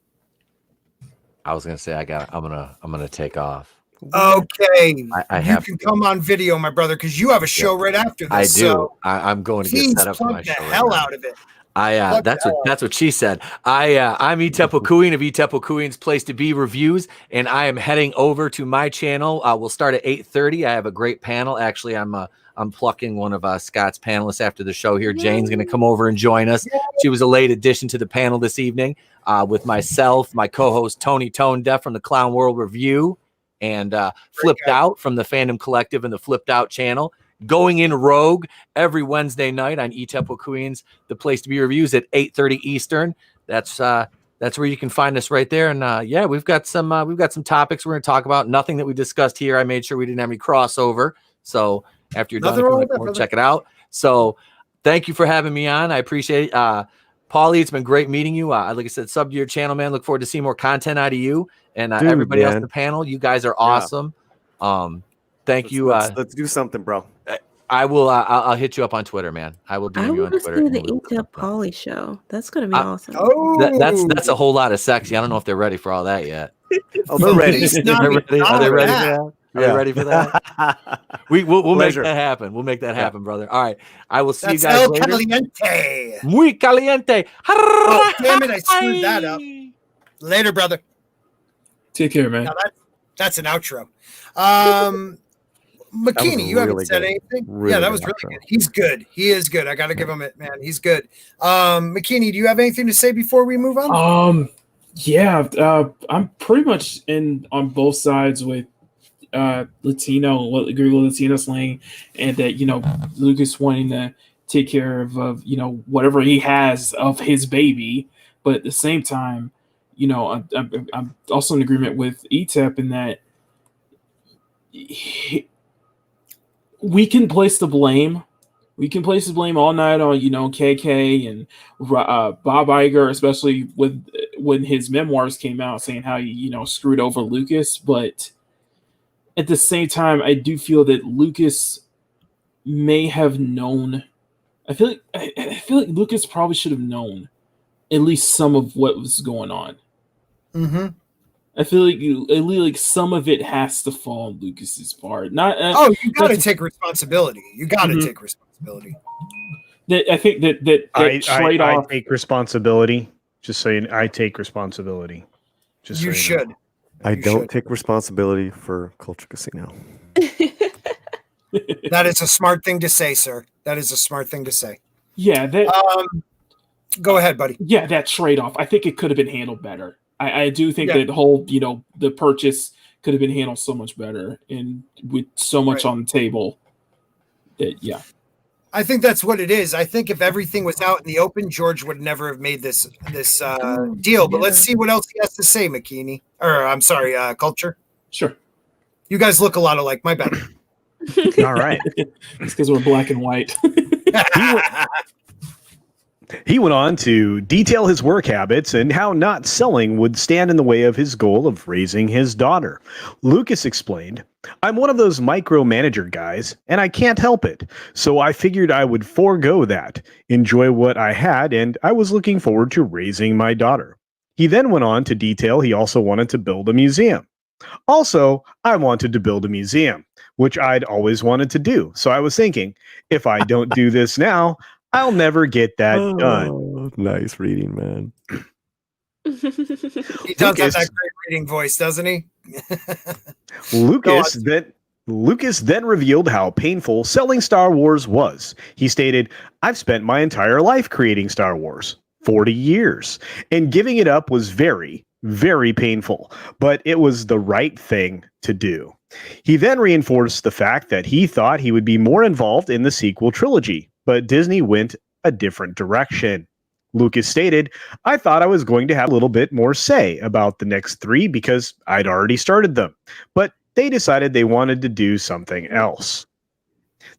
I was gonna say I'm gonna take off. Okay, I you have can to. come on video, my brother, because you have a show right after this. I do. So I'm going to get please set up for my plug the show right hell now. out of it. Plug the That's hell what she said. I'm Itepo Kuin of Itepo Kuin's Place to Be Reviews, and I am heading over to my channel. We'll start at 8:30. I have a great panel. Actually, I'm plucking one of Scott's panelists after the show here. Jayne's going to come over and join us. She was a late addition to the panel this evening with myself, my co-host Tony Tone Deaf from the Clown World Review, and Flipped Out from the Fandom Collective and the Flipped Out channel. Going in rogue every Wednesday night on Itepo Kuin's The Place to Be Reviews at 8:30 Eastern. That's where you can find us right there. And we've got some topics we're going to talk about. Nothing that we discussed here. I made sure we didn't have any crossover. So after you're done, if you want to check it out. So thank you for having me on. I appreciate it. Paulie, it's been great meeting you. Like I said, sub to your channel, man. Look forward to seeing more content out of you and everybody else on the panel. You guys are awesome. Thank you. Let's do something, bro. I will. I'll hit you up on Twitter, man. I will DM you on Twitter. I want to see the Eat Up Paulie show. That's gonna be awesome. That's a whole lot of sexy. I don't know if they're ready for all that yet. Oh, they're ready. Are they ready for that? Are they ready for that? We'll make that happen. We'll make that happen, brother. All right. I will see you guys later. Caliente. Muy caliente. Oh, damn it! I screwed that up. Later, brother. Take care, man. Now that's an outro. McKinney, you haven't said anything. Yeah, that was really good. He's good. He is good. I got to give him it, man. He's good. McKinney, do you have anything to say before we move on? I'm pretty much on both sides with Latino slang, and that Lucas wanting to take care of whatever he has of his baby, but at the same time, I'm also in agreement with ETEP in that we can place the blame. We can place the blame all night on KK and Bob Iger, especially when his memoirs came out saying how he screwed over Lucas. But at the same time, I do feel that Lucas may have known. I feel like Lucas probably should have known at least some of what was going on. Mm-hmm. I feel like some of it has to fall on Lucas's part. You got to take responsibility. You got to take responsibility. I think that trade-off. I take responsibility. Just saying, I take responsibility. Just you should. I don't take responsibility for Culture Casino. That is a smart thing to say, sir. That is a smart thing to say. Yeah. Go ahead, buddy. Yeah, that trade-off. I think it could have been handled better. I do think that the whole, the purchase could have been handled so much better and with so much on the table. I think that's what it is. I think if everything was out in the open, George would never have made this deal. But let's see what else he has to say, McKinney. Or I'm sorry, Culture. Sure. You guys look a lot alike. My bad. All right. It's because we're black and white. He went on to detail his work habits and how not selling would stand in the way of his goal of raising his daughter. Lucas explained, "I'm one of those micromanager guys, and I can't help it. So I figured I would forego that, enjoy what I had, and I was looking forward to raising my daughter." He then went on to detail he also wanted to build a museum. "Also, I wanted to build a museum, which I'd always wanted to do. So I was thinking, if I don't do this now, I'll never get that done." Nice reading, man. He does have that great reading voice, doesn't he? Lucas then revealed how painful selling Star Wars was. He stated, "I've spent my entire life creating Star Wars, 40 years, and giving it up was very, very painful, but it was the right thing to do." He then reinforced the fact that he thought he would be more involved in the sequel trilogy, but Disney went a different direction. Lucas stated, "I thought I was going to have a little bit more say about the next 3 because I'd already started them, but they decided they wanted to do something else.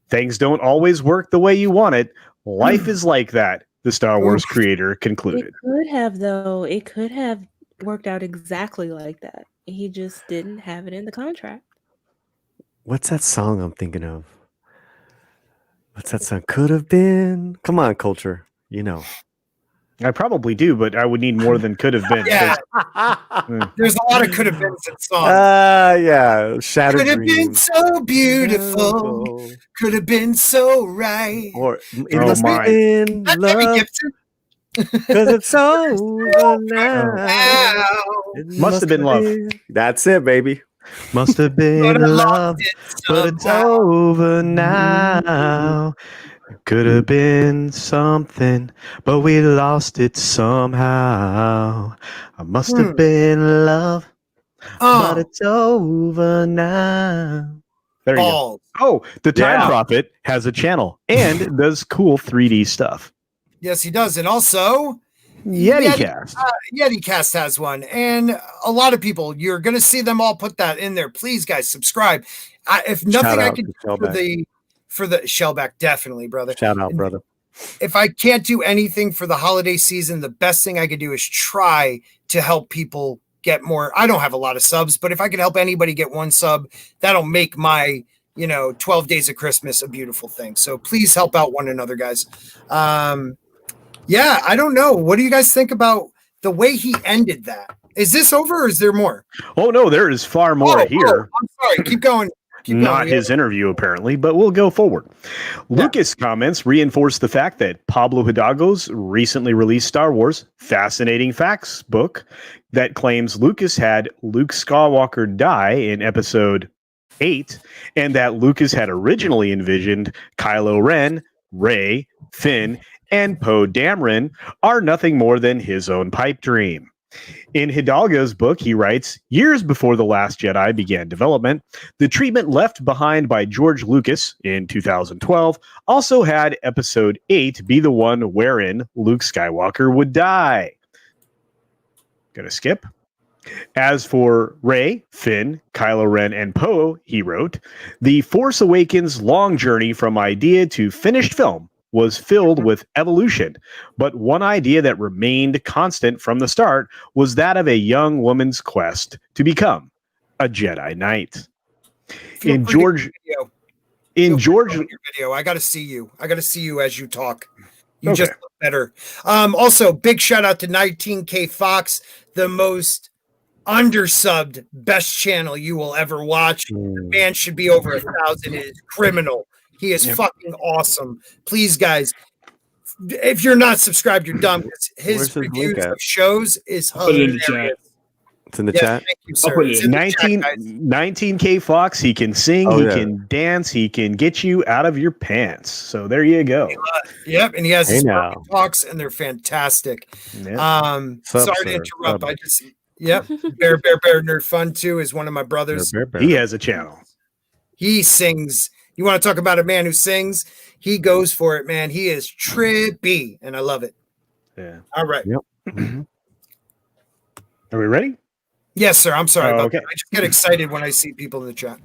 Things don't always work the way you want it. Life is like that," the Star Wars creator concluded. It could have, though. It could have worked out exactly like that. He just didn't have it in the contract. What's that song I'm thinking of? What's that song? Could have been. Come on, Culture. I probably do, but I would need more than could have been. Yeah. 'cause- There's a lot of could have been in songs. Yeah, Shattered Could have been Dreams. so beautiful. Could have been so right. Or it Oh must my. be in That's Debbie love, Gibson. because it's over now. Wow. It Must have been love. That's it, baby. Must have been But I lost love, it but it's somehow. over now. Could have been something, but we lost it somehow. I must have been love, but Oh, it's over now. There you go. balls. Oh, the Time Yeah. Prophet has a channel and does cool 3D stuff. Yes, he does. And also, YetiCast. YetiCast has one. And a lot of people, you're going to see them all put that in there. Please, guys, subscribe. If nothing Shout I out can to do for the Shellback, definitely, brother. Shout out, brother. If I can't do anything for the holiday season, the best thing I could do is try to help people get more. I don't have a lot of subs, but if I could help anybody get one sub, that'll make my 12 days of Christmas a beautiful thing. So please help out one another, guys. Yeah, I don't know. What do you guys think about the way he ended that? Is this over or is there more? Oh, no, there is far more here. I'm sorry. Keep going. Not his interview, apparently, but we'll go forward. Lucas comments reinforce the fact that Pablo Hidalgo's recently released Star Wars Fascinating Facts book that claims Lucas had Luke Skywalker die in episode 8, and that Lucas had originally envisioned Kylo Ren, Rey, Finn, and Poe Dameron are nothing more than his own pipe dream. In Hidalgo's book, he writes, years before The Last Jedi began development, the treatment left behind by George Lucas in 2012 also had Episode 8 be the one wherein Luke Skywalker would die. Gonna skip. As for Rey, Finn, Kylo Ren, and Poe, he wrote, The Force Awakens' long journey from idea to finished film was filled with evolution, but one idea that remained constant from the start was that of a young woman's quest to become a Jedi Knight. In George, video, I got to see you. I got to see you as you talk. You just look better. Also, big shout out to 19K Fox, the most undersubbed best channel you will ever watch. The man should be over 1,000. It is criminal. He is fucking awesome. Please, guys, if you're not subscribed, you're dumb. His reviews of shows is hilarious. It's in the chat. Thank you, sir. It's in the chat, guys. 19K Fox. He can sing, he can dance, he can get you out of your pants. So there you go. Yep, and he has his talks, and they're fantastic. Yep. Sorry to interrupt. Bear Nerd Fun too is one of my brothers. He has a channel. He sings. You want to talk about a man who sings? He goes for it, man. He is trippy, and I love it. Yeah. All right. Yep. Are we ready? Yes, sir. I'm sorry about that. I just get excited when I see people in the chat.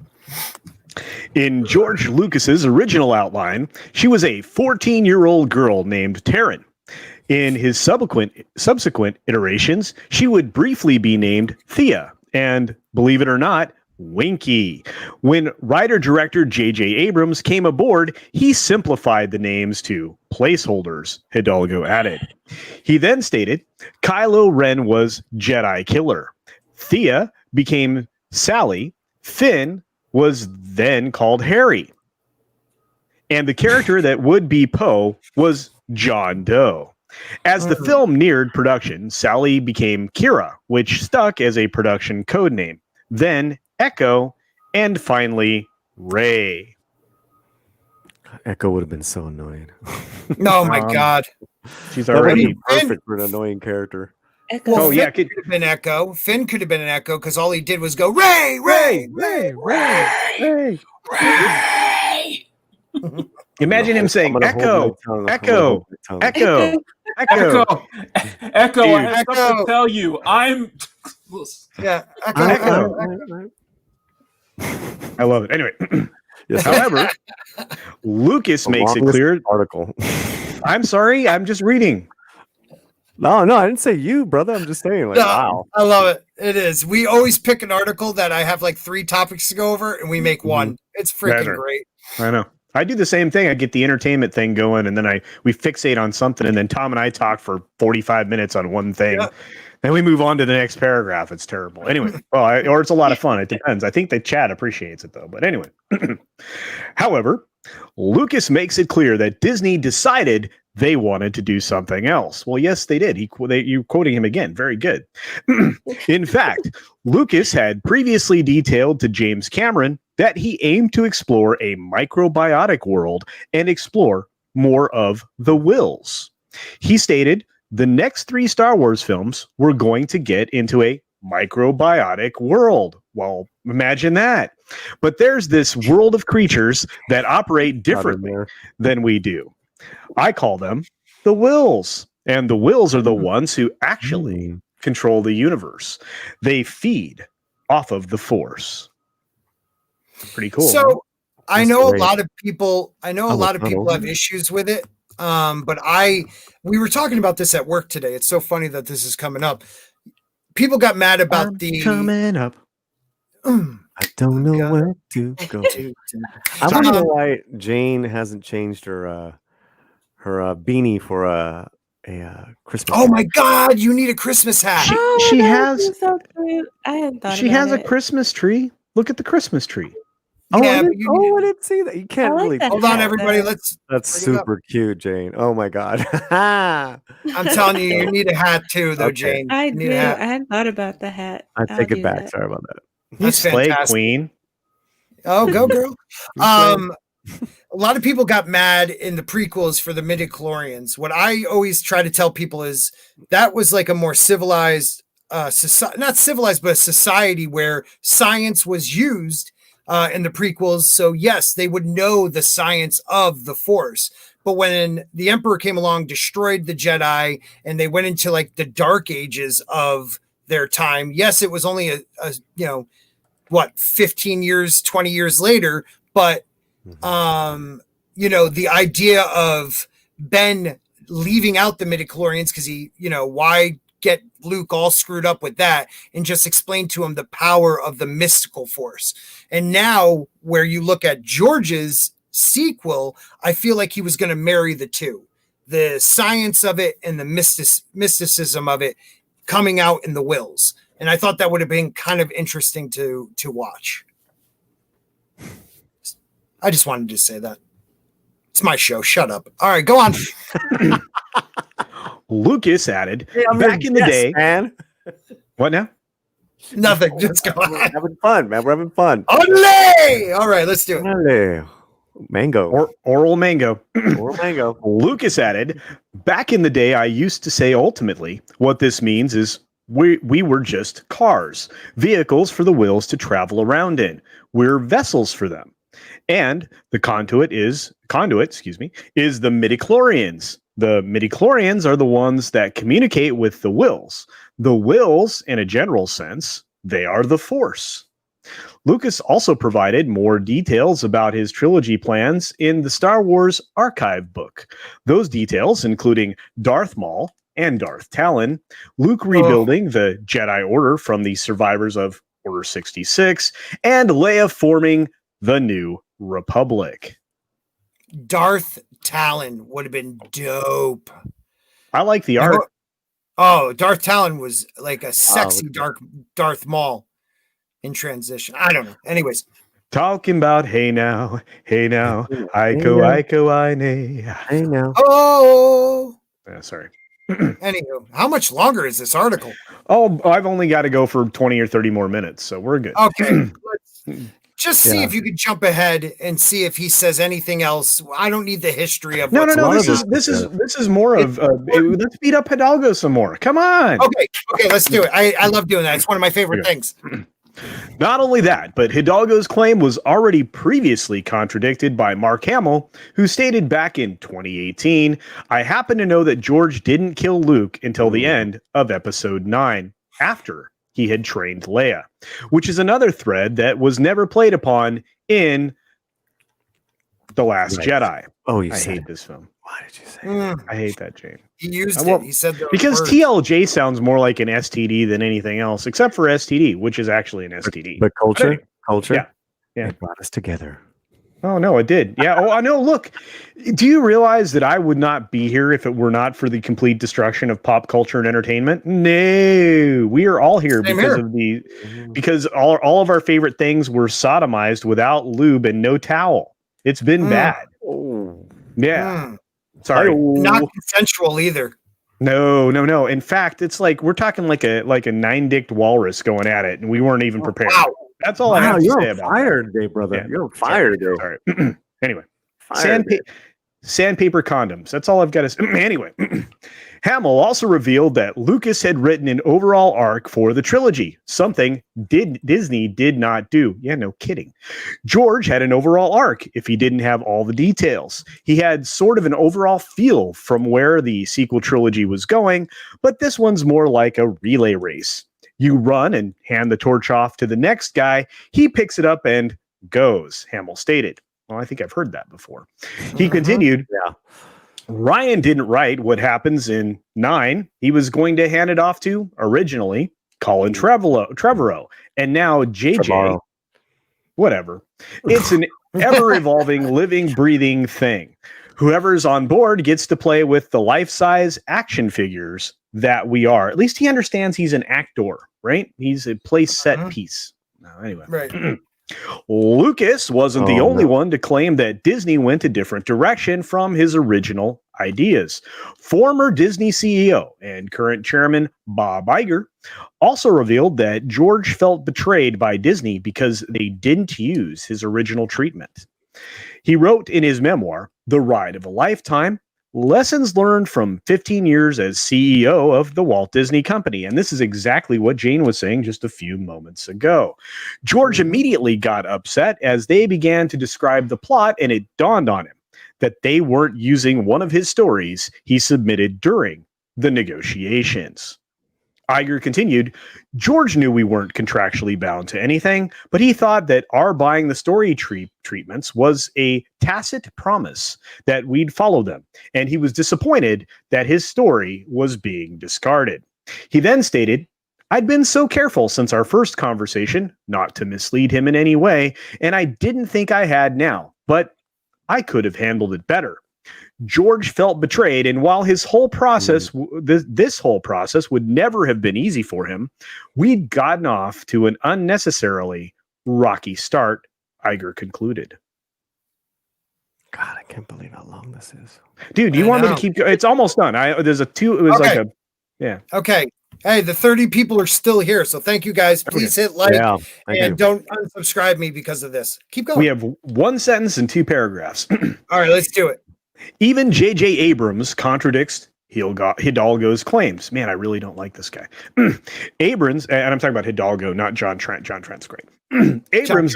In George Lucas's original outline, she was a 14-year-old girl named Taryn. In his subsequent iterations, she would briefly be named Thea, and believe it or not, Winky. When writer-director J.J. Abrams came aboard, he simplified the names to placeholders, Hidalgo added. He then stated, Kylo Ren was Jedi Killer. Thea became Sally. Finn was then called Harry. And the character that would be Poe was John Doe. As the film neared production, Sally became Kira, which stuck as a production code name. Then Echo, and finally Rey. Echo would have been so annoying. Oh my god. She's already perfect for an annoying character. Echo. Well, Finn could have been Echo. Finn could have been an Echo because all he did was go Rey, Rey, Rey, Rey, Rey. Imagine him saying Echo, Echo, Echo, Echo, Echo. I have something to tell you. I'm. Yeah, Echo. I love it. Anyway, however, Lucas makes it clear. Article. I'm sorry. I'm just reading. No, I didn't say you, brother. I'm just saying. Like, wow. I love it. It is. We always pick an article that I have like 3 topics to go over, and we make one. It's freaking great. I know. I do the same thing. I get the entertainment thing going, and then we fixate on something, and then Tom and I talk for 45 minutes on one thing. Yeah. Then we move on to the next paragraph. It's terrible. Anyway, or it's a lot of fun. It depends. I think the chat appreciates it, though. But anyway. However, Lucas makes it clear that Disney decided they wanted to do something else. Well, yes, they did. You're quoting him again. Very good. In fact, Lucas had previously detailed to James Cameron that he aimed to explore a microbiotic world and explore more of the wills. He stated the next 3 Star Wars films were going to get into a microbiotic world. Well, imagine that. But there's this world of creatures that operate differently than we do. I call them the wills. And the wills are the ones who actually control the universe. They feed off of the Force. Pretty cool. So huh? I know a lot of people have issues with it. But we were talking about this at work today. It's so funny that this is coming up. People got mad about coming up. I don't know where to go. I want to know why Jayne hasn't changed her beanie for a Christmas. Oh my God! You need a Christmas hat. She has. So cute. I hadn't thought She about has a it. Christmas tree. Look at the Christmas tree. Yeah, I but didn't see that. You can't like really. that. Hold on, everybody. That's bring it up. super cute, Jayne. Oh my God. I'm telling you, you need a hat too, though, Okay. Jayne. I You do. need a hat. I hadn't thought about the hat. I I'll take it do back. that. Sorry about that. That's Slay fantastic. Queen. Oh, go girl. A lot of people got mad in the prequels for the midichlorians. What I always try to tell people is that was like a more civilized not civilized, but a society where science was used in the prequels. So yes, they would know the science of the Force. But when the Emperor came along, destroyed the Jedi, and they went into like the dark ages of their time. Yes, it was only a 15 years, 20 years later, but the idea of Ben leaving out the midichlorians because why get Luke all screwed up with that, and just explain to him the power of the mystical Force. And now where you look at George's sequel, I feel like he was going to marry the two, the science of it and the mysticism of it coming out in the wills. And I thought that would have been kind of interesting to watch. I just wanted to say that. It's my show. Shut up. All right, go on. Lucas added, back in the day, man. What now? Nothing. Just go We're on. having fun, man. We're having fun. Olé! All right, let's do it. Olé. Mango. Or oral mango. Oral mango. Lucas added, back in the day, I used to say ultimately, what this means is we were just cars, vehicles for the wills to travel around in. We're vessels for them. And the conduit is the midichlorians. The midichlorians are the ones that communicate with the wills. The wills, in a general sense, they are the Force. Lucas also provided more details about his trilogy plans in the Star Wars Archive book. Those details, including Darth Maul and Darth Talon, Luke rebuilding the Jedi Order from the survivors of Order 66, and Leia forming the New Republic. Darth Talon would have been dope. I like the art. Oh, Darth Talon was like a sexy Darth Maul in transition. I don't know. Anyways. Talking about hey now, Aiko, I nay. Hey now. Oh. Sorry. Anywho, how much longer is this article? Oh, I've only got to go for 20 or 30 more minutes, so we're good. Okay. Let's just see if you could jump ahead and see if he says anything else. I don't need the history of No. what's This is more of let's beat up Hidalgo some more. Come on. Okay, let's do it. I love doing that. It's one of my favorite things. Not only that, but Hidalgo's claim was already previously contradicted by Mark Hamill, who stated back in 2018, I happen to know that George didn't kill Luke until the end of episode 9, after he had trained Leia, which is another thread that was never played upon in The Last Jedi. Oh, I hate this film. Why did you say that? I hate that, Jayne. He used it. He said those because words. TLJ sounds more like an STD than anything else, except for STD, which is actually an STD. But culture, Yeah. it brought us together. Oh no, it did. Yeah. Oh, I know. Look, do you realize that I would not be here if it were not for the complete destruction of pop culture and entertainment? No, we are all here Same because here. of because all of our favorite things were sodomized without lube and no towel. It's been bad. Oh. Yeah. Sorry. Not consensual either. No. In fact, it's like we're talking like a 9-dicked walrus going at it, and we weren't even prepared. Wow. That's all I have to you're say on about fire today, brother. Yeah. You're on fire today. Sorry. Anyway. Fire today. Sandpaper condoms. That's all I've got to say. Anyway, Hamill also revealed that Lucas had written an overall arc for the trilogy, something Disney did not do. Yeah, no kidding. George had an overall arc if he didn't have all the details. He had sort of an overall feel from where the sequel trilogy was going, but this one's more like a relay race. You run and hand the torch off to the next guy. He picks it up and goes, Hamill stated. Well, I think I've heard that before. He continued, Ryan didn't write what happens in 9. He was going to hand it off to, originally, Colin Trevorrow, and now JJ. Trevorrow. Whatever. It's an ever-evolving, living, breathing thing. Whoever's on board gets to play with the life-size action figures that we are. At least he understands he's an actor, right? He's a place set piece. No, anyway. Right. Lucas wasn't the only one to claim that Disney went a different direction from his original ideas. Former Disney CEO and current chairman Bob Iger also revealed that George felt betrayed by Disney because they didn't use his original treatment. He wrote in his memoir, The Ride of a Lifetime, lessons learned from 15 years as CEO of the Walt Disney Company. And this is exactly what Jayne was saying just a few moments ago. George immediately got upset as they began to describe the plot, and it dawned on him that they weren't using one of his stories he submitted during the negotiations. Iger continued, George knew we weren't contractually bound to anything, but he thought that our buying the story treatments was a tacit promise that we'd follow them, and he was disappointed that his story was being discarded. He then stated, I'd been so careful since our first conversation not to mislead him in any way, and I didn't think I had now, but I could have handled it better. George felt betrayed, and while his whole process, this whole process would never have been easy for him, we'd gotten off to an unnecessarily rocky start, Iger concluded. God, I can't believe how long this is. Dude, you want me to keep going? It's almost done. There's a 2, it was Okay. like a, yeah. Okay. Hey, the 30 people are still here, so thank you guys. Please hit like and don't unsubscribe me because of this. Keep going. We have 1 sentence and 2 paragraphs. All right, let's do it. Even J.J. Abrams contradicts Hidalgo's claims. Man, I really don't like this guy. Abrams, and I'm talking about Hidalgo, not John Trent. John Trent's great. Abrams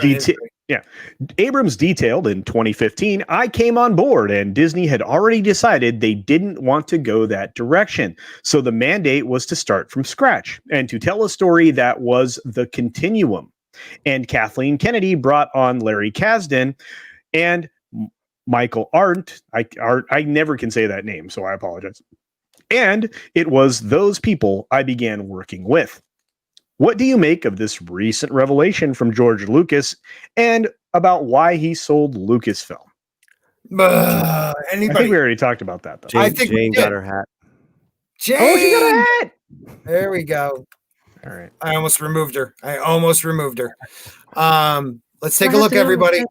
detailed in 2015, I came on board and Disney had already decided they didn't want to go that direction. So the mandate was to start from scratch and to tell a story that was the continuum. And Kathleen Kennedy brought on Larry Kasdan and Michael Arndt. I never can say that name, so I apologize. And it was those people I began working with. What do you make of this recent revelation from George Lucas and about why he sold Lucasfilm? I think we already talked about that, though. Jayne got her hat. Jayne! Oh, she got a hat! There we go. All right. I almost removed her. Let's take a look, everybody.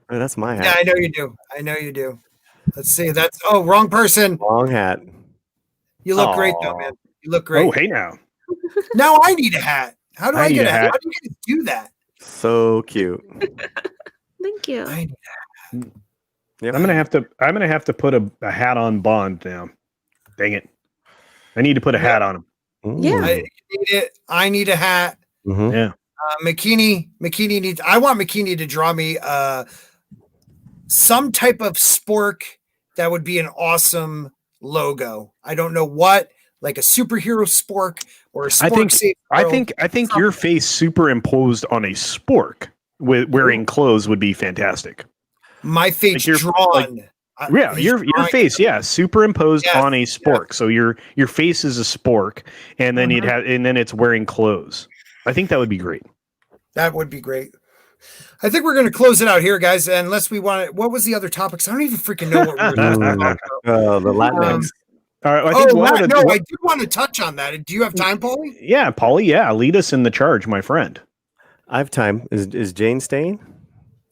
Oh, that's my hat. Yeah, I know you do. Let's see. Wrong person. Wrong hat. You look great, though, man. You look great. Oh, hey now. Now I need a hat. How do I get a hat? How do you guys do that? So cute. Thank you. I need a hat. Yep. I'm gonna have to put a hat on Bond now. Dang it. I need to put a hat on him. Yeah. I need a hat. Mm-hmm. Yeah. McKinney needs. I want McKinney to draw me some type of spork that would be an awesome logo. I don't know what, like a superhero spork or a spork. I think your face superimposed on a spork with wearing clothes would be fantastic. My face like drawn. Your face, superimposed on a spork. Yeah. So your face is a spork, and then and then it's wearing clothes. I think that would be great. That would be great. I think we're going to close it out here, guys. Unless we want to, what was the other topics? I don't even freaking know what we were talking about. The Latinx. All right. I think I do want to touch on that. Do you have time, Paulie? Yeah, Paulie. Yeah, lead us in the charge, my friend. I have time. Is Jayne staying?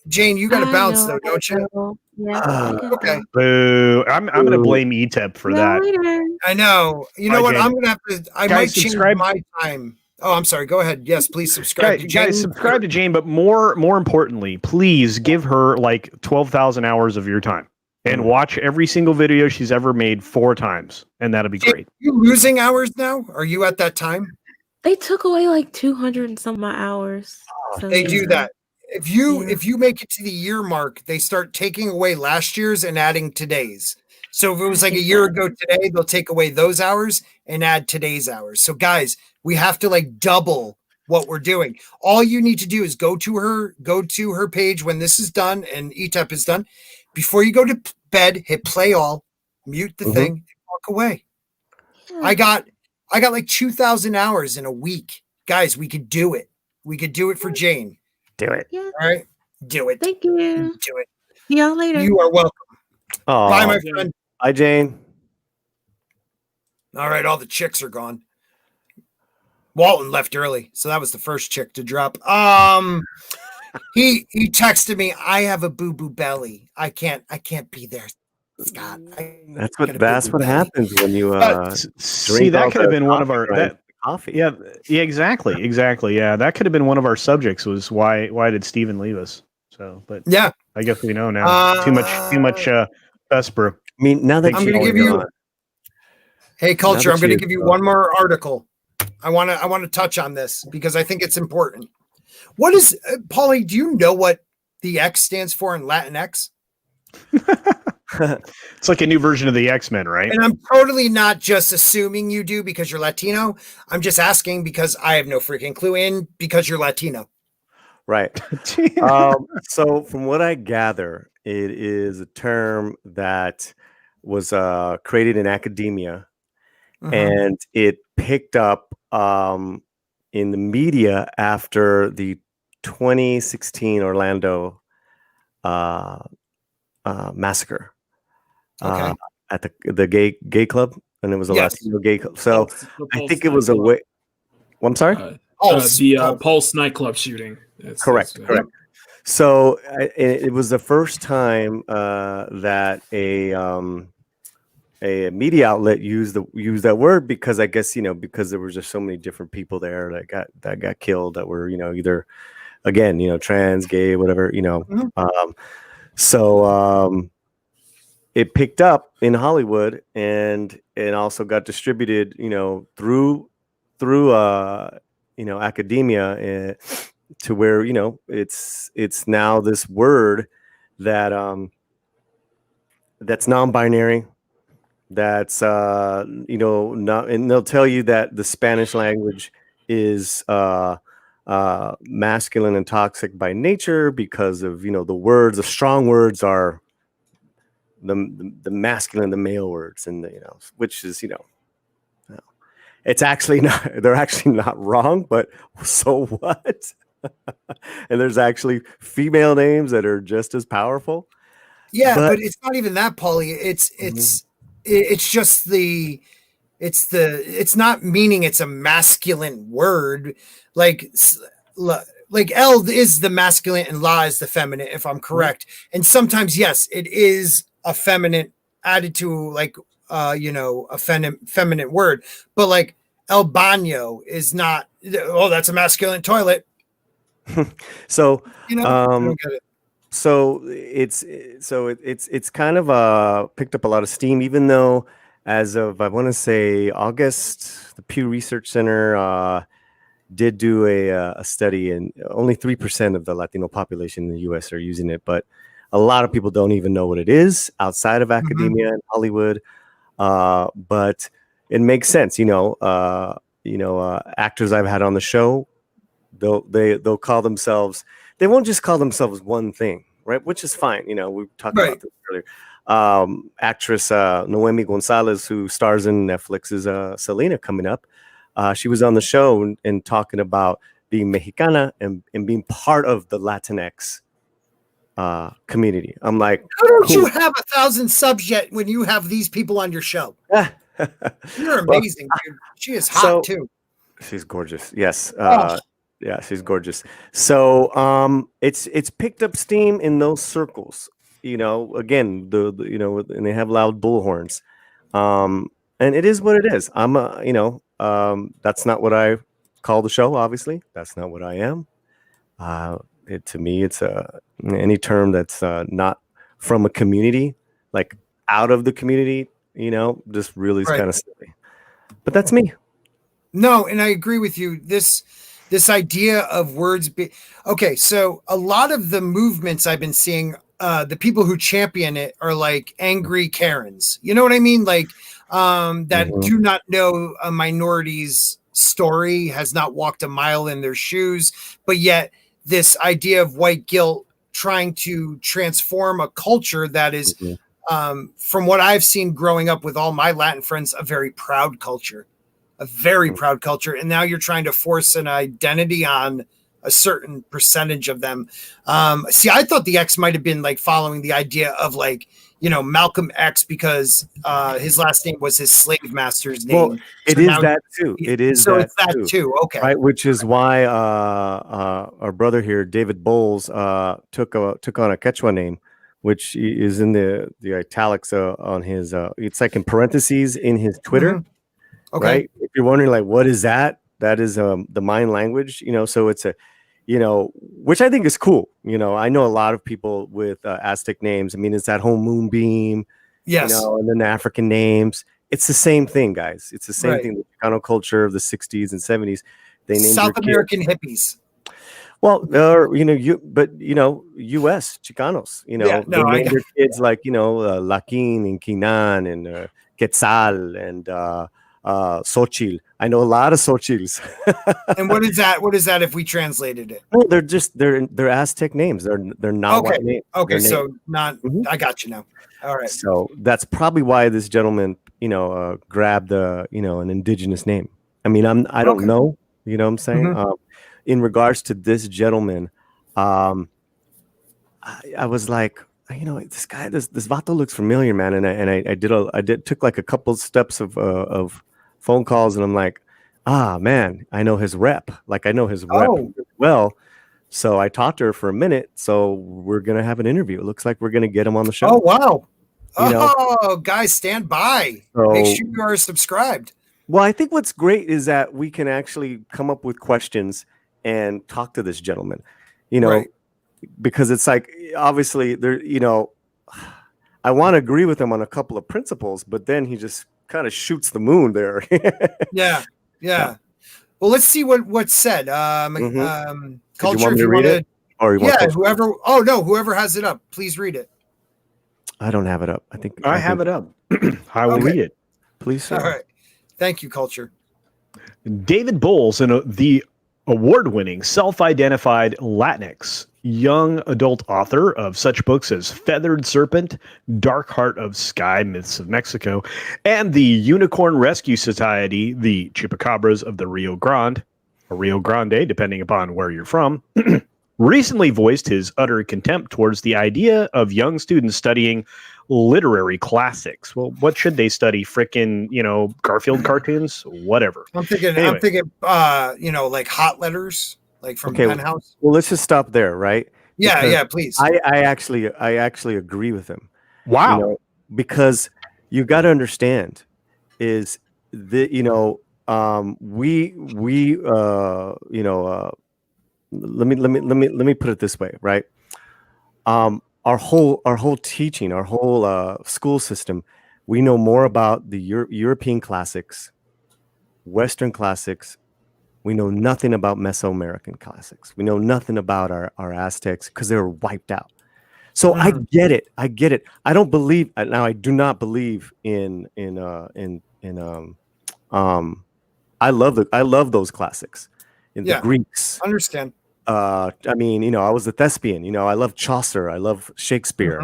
Jayne, you got to bounce know, though, don't you? Yeah. Okay. Boo. I'm going to blame ETEP for that. Later. I know. You know Bye, what? Jayne. I'm going to have to. I Guys, might change subscribe. my time. Oh, I'm sorry. Go ahead. Yes, please subscribe to Jayne. Guys, subscribe to Jayne, but more importantly, please give her like 12,000 hours of your time and watch every single video she's ever made 4 times, and that'll be great. Are you losing hours now? Are you at that time? They took away like 200 and some of my hours. So, They do that. If you Yeah. if you make it to the year mark, they start taking away last year's and adding today's. So if it was like a year ago today, they'll take away those hours and add today's hours. So guys, we have to like double what we're doing. All you need to do is go to her page when this is done and ETEP is done. Before you go to bed, hit play all, mute the thing, and walk away. I got like 2,000 hours in a week. Guys, we could do it. We could do it for Jayne. Do it. Yeah. All right. Do it. Thank you. Do it. See y'all later. You are welcome. Oh, Bye, my friend. Bye, Jayne. All right, all the chicks are gone. Walton left early, so that was the first chick to drop. He texted me, I have a boo-boo belly. I can't be there, Scott. That's what happens when you See, that could have been one of our coffee. Yeah, exactly. Yeah, that could have been one of our subjects. Was why did Steven leave us? So, but yeah, I guess we know now. Too much best brew. I mean, now that I'm going to give you. Hey, culture! I'm going to give you one more article. I want to touch on this because I think it's important. What is Paulie? Do you know what the X stands for in Latinx? It's like a new version of the X-Men, right? And I'm totally not just assuming you do because you're Latino. I'm just asking because I have no freaking clue in because you're Latino. Right. So from what I gather, it is a term that was created in academia, and it picked up in the media after the 2016 Orlando massacre at the gay club, and it was a Latino gay club. So I think it was a way. I'm sorry. Pulse nightclub shooting. Correct. So it was the first time that a media outlet used that word, because I guess because there were just so many different people there that got killed that were either again trans, gay, whatever So it picked up in Hollywood and also got distributed through academia to where it's now this word that that's non-binary, that's not, and they'll tell you that the Spanish language is masculine and toxic by nature because of the strong words are the masculine, the male words, and which is it's actually not, they're actually not wrong, but so what? And there's actually female names that are just as powerful. Yeah, but it's not even that, Paulie. It's just it's not meaning it's a masculine word. Like L is the masculine and La is the feminine, if I'm correct. And sometimes, yes, it is a feminine added to a feminine word, but like El Baño is not, that's a masculine toilet. So, I don't get it. So it's kind of picked up a lot of steam, even though as of, I want to say August, the Pew Research Center did do a study, and only 3% of the Latino population in the U.S. are using it, but a lot of people don't even know what it is outside of academia and Hollywood. But it makes sense, actors I've had on the show, they'll call themselves. They won't just call themselves one thing, right? Which is fine. We talked about this earlier. Actress Noemi Gonzalez, who stars in Netflix's Selena coming up. She was on the show and talking about being Mexicana and being part of the Latinx community. I'm like, how don't you have 1,000 subs yet when you have these people on your show? You're amazing, dude. She is hot too. She's gorgeous. Yes. Yeah, she's gorgeous. So it's picked up steam in those circles. Again, the and they have loud bullhorns. And it is what it is. I'm that's not what I call the show, obviously. That's not what I am. To me, it's any term that's not from a community, like out of the community, just really is kind of silly. But that's me. No, and I agree with you. This idea of words okay, so a lot of the movements I've been seeing, the people who champion it are like angry Karens. You know what I mean? Like that do not know a minority's story, has not walked a mile in their shoes, but yet this idea of white guilt trying to transform a culture that is, from what I've seen growing up with all my Latin friends, a very proud culture. A very proud culture. And now you're trying to force an identity on a certain percentage of them. See, I thought the X might have been like following the idea of like, Malcolm X, because his last name was his slave master's name. Well, it is that too. It is so that it's that too. Okay. Right. Which is why our brother here, David Bowles, took on a Quechua name, which is in the italics on his, it's like in parentheses in his Twitter. Okay. Right. If you're wondering, like, what is that? That is the Mayan language, so it's a, which I think is cool. I know a lot of people with Aztec names. I mean, it's that whole moonbeam, yes, and then the African names. It's the same thing, guys. It's the same thing. The Chicano culture of the 60s and 70s. They named South American hippies. Well, U.S. Chicanos, they named their kids like, Laquin and Quinan and Quetzal and Xochitl. I know a lot of Xochitls. And what is that? What is that if we translated it? No, they're Aztec names. They're not white names. Okay, they're so not. I got you now. All right. So that's probably why this gentleman, grabbed an indigenous name. I mean, I don't know. You know what I'm saying? In regards to this gentleman, I was like, this guy, this vato looks familiar, man. And I took like a couple steps of phone calls, and I'm like, man, I know his rep. Like, I know his rep well. So I talked to her for a minute. So we're gonna have an interview. It looks like we're gonna get him on the show. Oh wow! Guys, stand by. So, make sure you are subscribed. Well, I think what's great is that we can actually come up with questions and talk to this gentleman. Because it's like, obviously there, I want to agree with him on a couple of principles, but then he just kind of shoots the moon there. Yeah. Well, let's see what's said. Culture, if you want it, or whoever. Oh no, whoever has it up, please read it. I don't have it up. I think I have it up. I will read it. Please, sir. All right. Thank you, Culture. David Bowles, the award-winning self-identified Latinx young adult author of such books as Feathered Serpent, Dark Heart of Sky, Myths of Mexico, and the Unicorn Rescue Society, the Chupacabras of the Rio Grande, or Rio Grande, depending upon where you're from, recently voiced his utter contempt towards the idea of young students studying literary classics. Well, what should they study? Frickin', Garfield cartoons? Whatever. I'm thinking, like Hot Letters, like from Penthouse. Well, let's just stop there, right? Yeah, please. I actually agree with him. Wow. Because you got to understand is that, let me put it this way, right? Our whole teaching, our whole school system, we know more about the European classics, Western classics. We know nothing about Mesoamerican classics. We know nothing about our Aztecs because they were wiped out. So I get it. I don't believe now. I do not believe in I love those classics in the Greeks. Understand. I mean, I was a thespian. I love Chaucer. I love Shakespeare.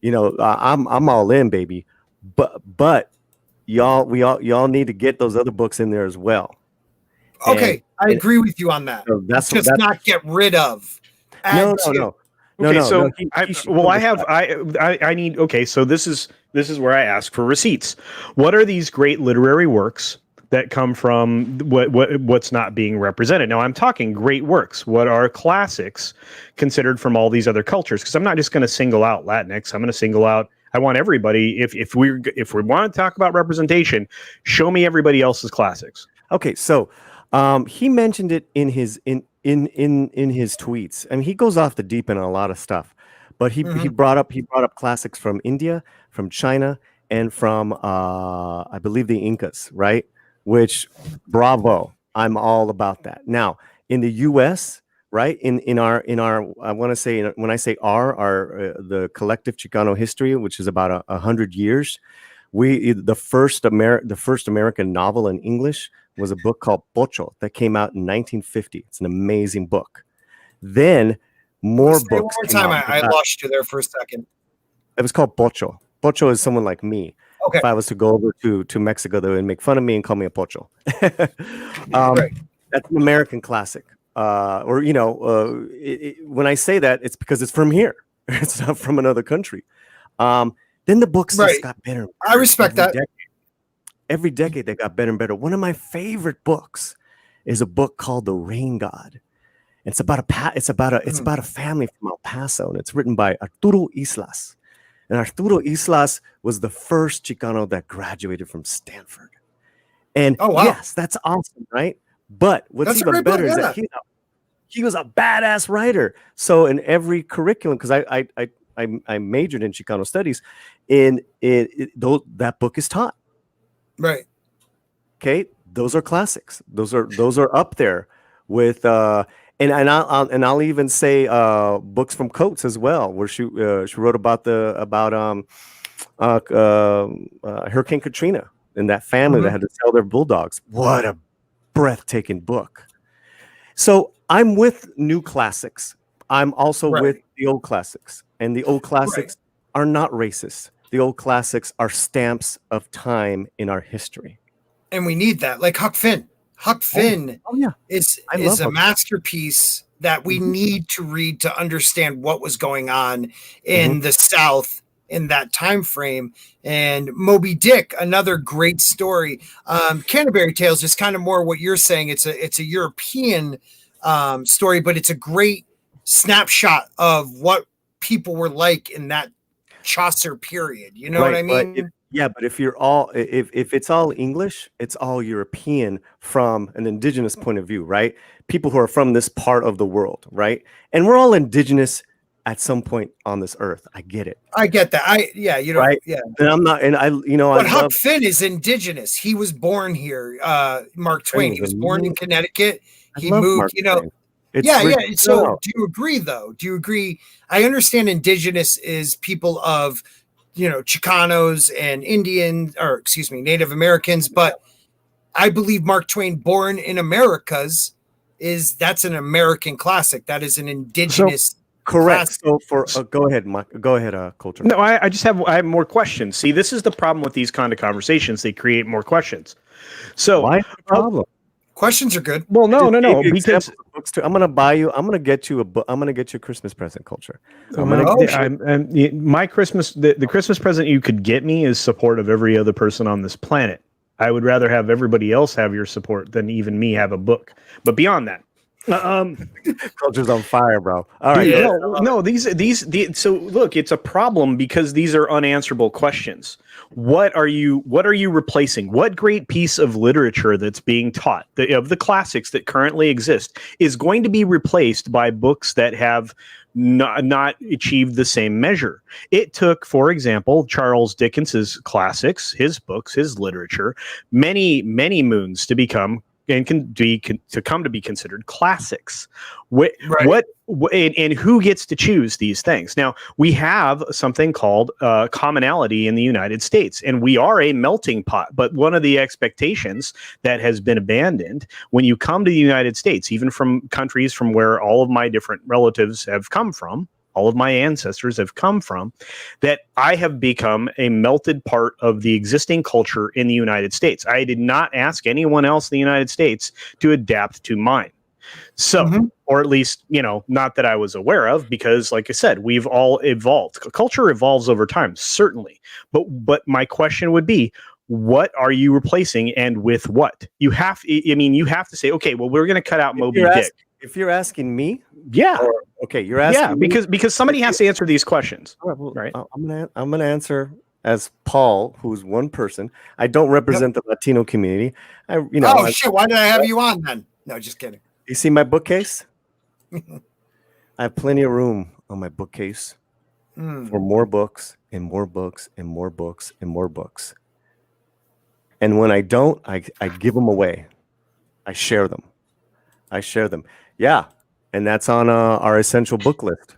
I'm all in, baby. But y'all need to get those other books in there as well. Okay, I agree with you on that. So that's just not get rid of. No. Okay, so I need. Okay, so this is where I ask for receipts. What are these great literary works that come from what's not being represented? Now, I'm talking great works. What are classics considered from all these other cultures? Because I'm not just going to single out Latinx. I'm going to single out. I want everybody. If we want to talk about representation, show me everybody else's classics. Okay, so he mentioned it in his in his tweets. I mean, he goes off the deep end on a lot of stuff, but he brought up classics from India, from China, and from I believe the Incas, right? Which, bravo, I'm all about that. Now, in the U.S., right, in our I want to say, when I say our the collective Chicano history, which is about 100 years, the first American novel in English was a book called Pocho that came out in 1950. It's an amazing book. Then more books. One more time, I lost you there for a second. It was called Pocho. Pocho is someone like me. Okay. If I was to go over to Mexico, they would make fun of me and call me a Pocho. Right. That's an American classic. When I say that, it's because it's from here. It's not from another country. Then the books just got better. I respect that. Every decade they got better and better. One of my favorite books is a book called The Rain God. It's about a family from El Paso, and it's written by Arturo Islas. And Arturo Islas was the first Chicano that graduated from Stanford. And yes, that's awesome, right? But what's even better is that he was a badass writer. So in every curriculum, because I majored in Chicano studies, that book is taught. Right. Okay, those are classics. Those are up there with and I'll even say books from Coates as well, where she wrote about Hurricane Katrina and that family that had to sell their bulldogs. What a breathtaking book. So I'm with new classics. I'm also with the old classics, and the old classics are not racist. The old classics are stamps of time in our history. And we need that. Like Huck Finn. Huck Finn is a masterpiece that we need to read to understand what was going on in the South in that time frame. And Moby Dick, another great story. Canterbury Tales is kind of more what you're saying. It's a European story, but it's a great snapshot of what people were like in that Chaucer period. You know what I mean? But if it's all English, it's all European from an indigenous point of view, right? People who are from this part of the world, right? And we're all indigenous at some point on this earth. I get it. I get that. And I'm not, and But Huck Finn is indigenous. He was born here. Mark Twain. He was born in Connecticut. He moved, So do you agree though? Do you agree? I understand indigenous is people of, Chicanos and Native Americans, but I believe Mark Twain, Born in Americas, that's an American classic. That is an indigenous correct. classic. So go ahead, Mike. Go ahead, Coulter. No, I have more questions. See, this is the problem with these kind of conversations. They create more questions. So why the problem? Questions are good. Well, no, because I'm going to buy you. I'm going to get you a Christmas present, Culture. My Christmas, the Christmas present you could get me is support of every other person on this planet. I would rather have everybody else have your support than even me have a book. But beyond that, Culture's on fire, bro. All right. So look, it's a problem because these are unanswerable questions. What are you replacing? What great piece of literature that's being taught of the classics that currently exist is going to be replaced by books that have not achieved the same measure? It took, for example, Charles Dickens's classics, his books, his literature, many moons to become and to come to be considered classics. And who gets to choose these things? Now, we have something called commonality in the United States, and we are a melting pot. But one of the expectations that has been abandoned when you come to the United States, even from countries from where all of my different relatives have come from, all of my ancestors have come from, that I have become a melted part of the existing culture in the United States. I did not ask anyone else in the United States to adapt to mine. So, or at least, not that I was aware of, because like I said, we've all evolved. Culture evolves over time, certainly. But my question would be, what are you replacing and with what? You have to say, okay, well, we're going to cut out Moby Dick. If you're asking me, yeah. Okay, you're asking me. because somebody has to answer these questions. Right. I'm gonna answer as Paul, who's one person. I don't represent the Latino community. Shit, why did I have you on then? No, just kidding. You see my bookcase? I have plenty of room on my bookcase for more books and more books and more books and more books. And when I don't, I give them away. I share them. Yeah. And that's on our essential book list.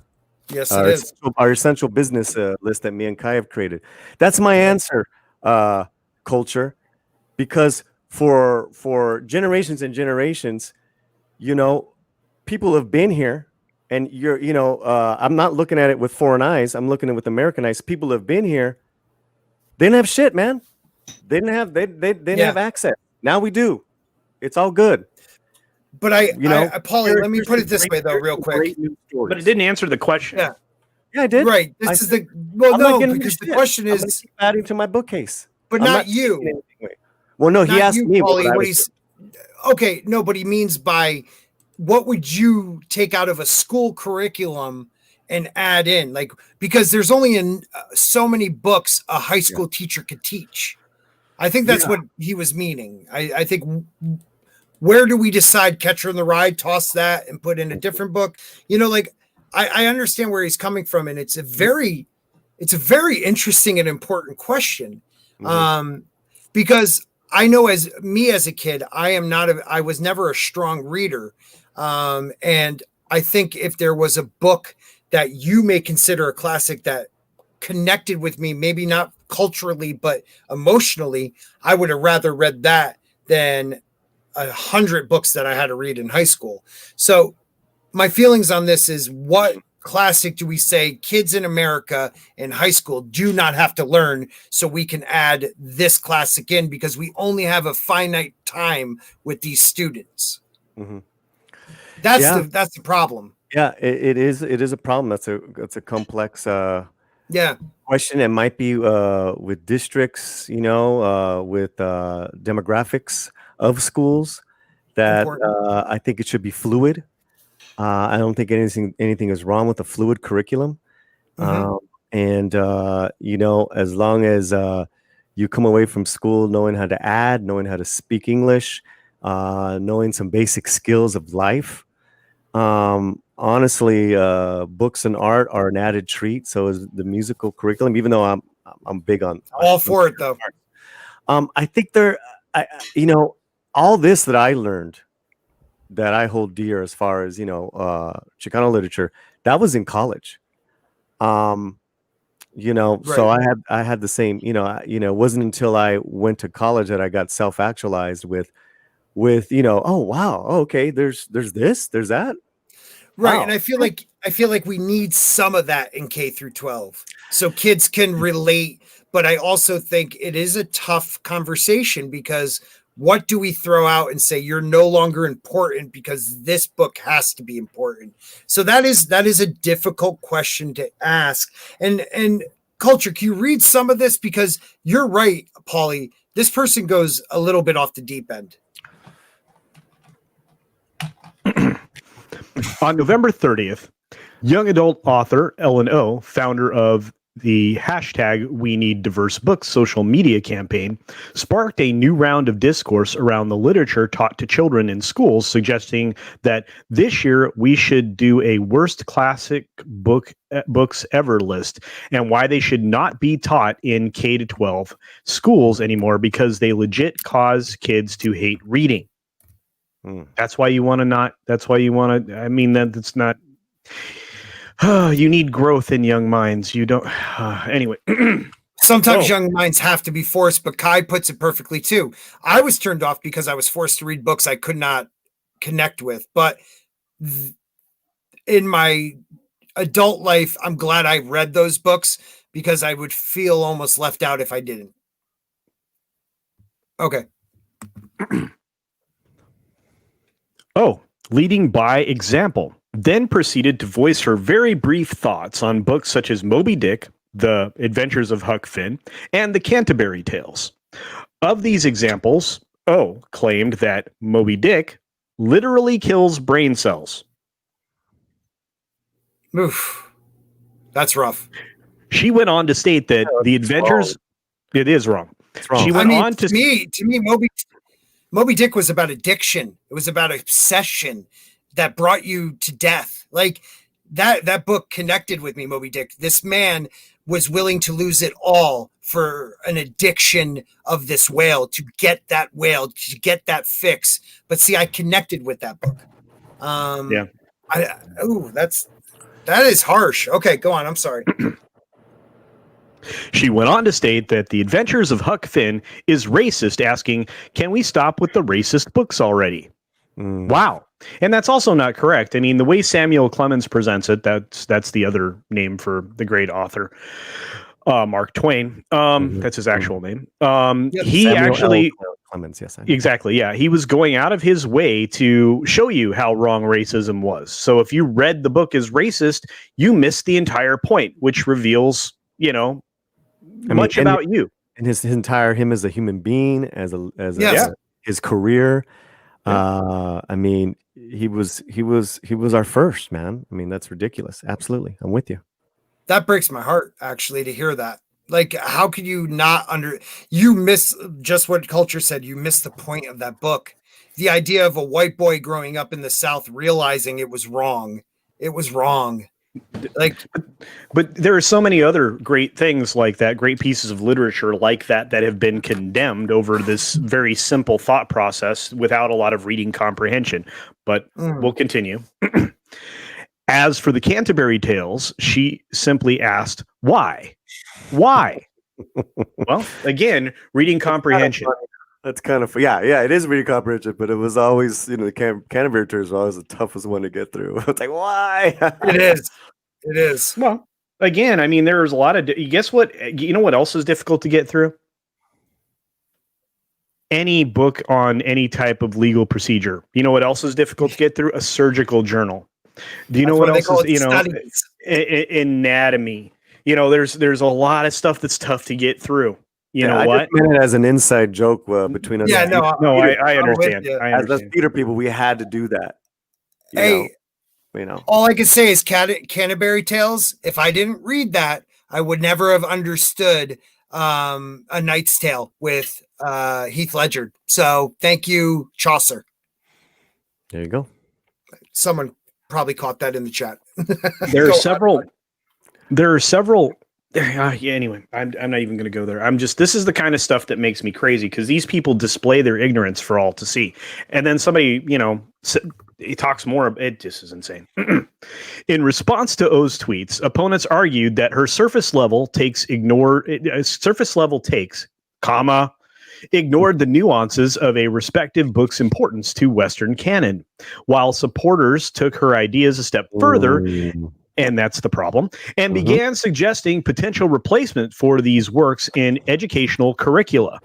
Yes, it is. Our essential business list that me and Kai have created. That's my answer, culture. Because for generations and generations, people have been here, and I'm not looking at it with foreign eyes. I'm looking at it with American eyes. People have been here. They didn't have shit, man. They didn't have access. Now we do. It's all good. But Paulie, let me put it this way though, real quick. But it didn't answer the question. Yeah, I did. Right. Because the question is adding to my bookcase. But not you. Well, no, he asked me. Paulie, okay, no, but he means by what would you take out of a school curriculum and add in? Like, because there's only so many books a high school teacher could teach. I think that's what he was meaning. I think, where do we decide Catcher in the Rye, toss that and put in a different book? I understand where he's coming from, and it's a very interesting and important question. Because I know as a kid, I was never a strong reader. And I think if there was a book that you may consider a classic that connected with me, maybe not culturally, but emotionally, I would have rather read that than 100 books that I had to read in high school. So my feelings on this is, what classic do we say kids in America in high school do not have to learn, so we can add this classic in, because we only have a finite time with these students? That's the problem. Yeah, it is a problem. That's a complex question. It might be with districts, with demographics of schools, that I think it should be fluid. I don't think anything is wrong with a fluid curriculum. And as long as you come away from school knowing how to add, knowing how to speak English, knowing some basic skills of life. Honestly, books and art are an added treat. So is the musical curriculum, even though I'm big on all for it though. I think all this that I learned, that I hold dear, as far as Chicano literature, that was in college. Right. So I had the same. It wasn't until I went to college that I got self-actualized with oh wow, okay, there's this, there's that. Right. Wow. And I feel like we need some of that in K through 12 so kids can relate. But I also think it is a tough conversation, because what do we throw out and say you're no longer important because this book has to be important? So that is a difficult question to ask. And Culture, can you read some of this? Because you're right, Paulie. This person goes a little bit off the deep end. On November 30th, young adult author Ellen O, founder of the hashtag We Need Diverse Books social media campaign, sparked a new round of discourse around the literature taught to children in schools, suggesting that this year we should do a worst classic books ever list, and why they should not be taught in K-12 schools anymore, because they legit cause kids to hate reading. That's why you want to that's not. You need growth in young minds. You don't. Anyway. Sometimes young minds have to be forced, but Kai puts it perfectly too. I was turned off because I was forced to read books I could not connect with. But in my adult life, I'm glad I read those books because I would feel almost left out if I didn't. Okay. Oh, leading by example, then proceeded to voice her very brief thoughts on books such as Moby Dick, The Adventures of Huck Finn, and The Canterbury Tales. Of these examples, O claimed that Moby Dick literally kills brain cells. Oof. That's rough. She went on to state that The Adventures... It is wrong. It's wrong. She went on to... To me, Moby Dick was about addiction. It was about obsession that brought you to death. Like that book connected with me, Moby Dick. This man was willing to lose it all for an addiction of this whale, to get that whale, to get that fix. But see, I connected with that book. Yeah. That is harsh. Okay, go on. I'm sorry. She went on to state that The Adventures of Huck Finn is racist, asking, can we stop with the racist books already? Wow. And that's also not correct. I mean, the way Samuel Clemens presents it, that's the other name for the great author, Mark Twain. That's his actual name. He Samuel actually... L. Clemens, yes. I know. Exactly, yeah. He was going out of his way to show you how wrong racism was. So if you read the book as racist, you missed the entire point, which reveals, much about you. And his entire him as a human being, his career. I mean, he was our first, man. I mean, that's ridiculous. Absolutely. I'm with you. That breaks my heart, actually, to hear that. Like, how could you not you miss just what Culture said. You missed the point of that book. The idea of a white boy growing up in the South realizing it was wrong. It was wrong. But there are so many other great things like that, great pieces of literature like that have been condemned over this very simple thought process without a lot of reading comprehension. But we'll continue. As for the Canterbury Tales, she simply asked, why? Why? Well, again, reading comprehension. That's kind of yeah. It is reading comprehension, but it was always the Canterbury Tales was always the toughest one to get through. It's like, why? It is. Well, again, I mean, there's a lot of. Guess what? You know what else is difficult to get through? Any book on any type of legal procedure. You know what else is difficult to get through? A surgical journal. Do you know what else is? Anatomy. There's a lot of stuff that's tough to get through. You know what? I just meant it as an inside joke between us. Yeah, I understand. As theater people, we had to do that. All I can say is Canterbury Tales. If I didn't read that, I would never have understood A Knight's Tale with Heath Ledger. So thank you, Chaucer. There you go. Someone probably caught that in the chat. There are several. Anyway, I'm not even going to go there. This is the kind of stuff that makes me crazy because these people display their ignorance for all to see. And then somebody, he talks more. It just is insane. In response to O's tweets, opponents argued that her surface level takes, ignored the nuances of a respective book's importance to Western canon, while supporters took her ideas a step further. And that's the problem, and began suggesting potential replacement for these works in educational curricula.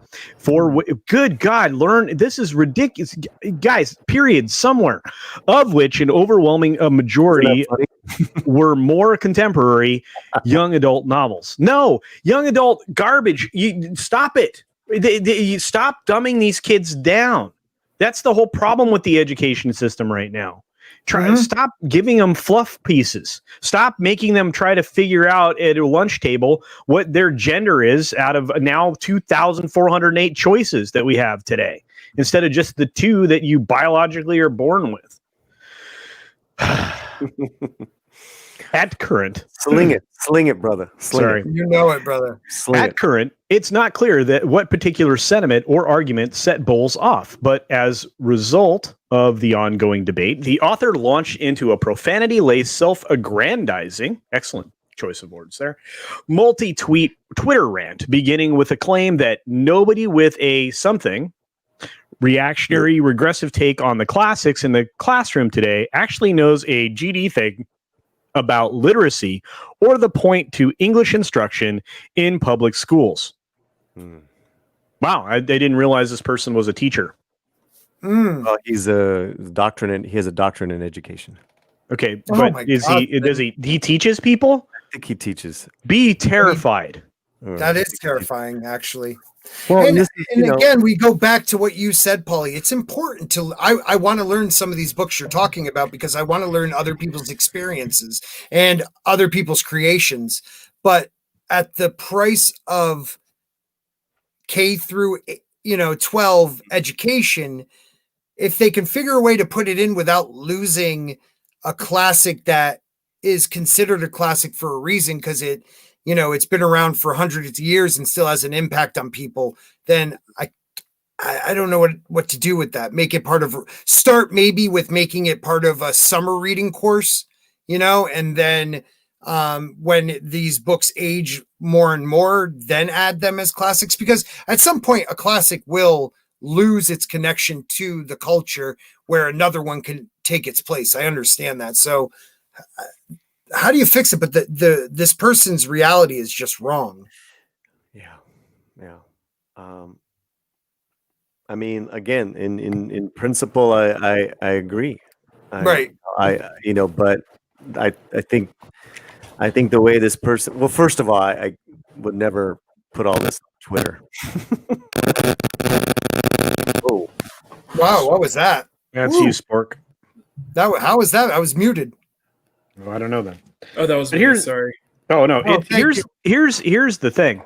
Good God, this is ridiculous. Guys, period, somewhere, of which an overwhelming majority were more contemporary young adult novels. No, young adult garbage. You stop it. You stop dumbing these kids down. That's the whole problem with the education system right now. Stop giving them fluff pieces. Stop making them try to figure out at a lunch table what their gender is out of now 2,408 choices that we have today, instead of just the two that you biologically are born with. At current, sling it, brother. Sorry, you know it, brother. At current, it's not clear that what particular sentiment or argument set Bowles off, but as result of the ongoing debate, the author launched into a profanity-laced, self-aggrandizing, excellent choice of words there, Twitter rant, beginning with a claim that nobody with a something reactionary, regressive take on the classics in the classroom today actually knows a GD thing about literacy or the point to English instruction in public schools. Wow, I didn't realize this person was a teacher. Well, he's a doctorate. He has a doctorate in education. Okay, Oh but my is God, he teaches people? I think he teaches. Be terrified. That is terrifying, actually. Well, And, this, again, we go back to what you said, Paulie. It's important to, I want to learn some of these books you're talking about because I want to learn other people's experiences and other people's creations. But at the price of K through, 12 education, if they can figure a way to put it in without losing a classic that is considered a classic for a reason, because it's been around for hundreds of years and still has an impact on people, then I don't know what to do with that. Start maybe with making it part of a summer reading course, and then when these books age more and more, then add them as classics, because at some point a classic will lose its connection to the culture where another one can take its place. I understand that. So how do you fix it? But this person's reality is just wrong. Yeah. I mean, again, in principle, I agree. Right. But I think the way this person. Well, first of all, I would never put all this on Twitter. Oh, Wow, what was that? That's Ooh. you, Spork. How was that? I was muted. Oh, I don't know then. Oh, that was But me. here's- Sorry. Oh no! Oh, thank Here's the thing.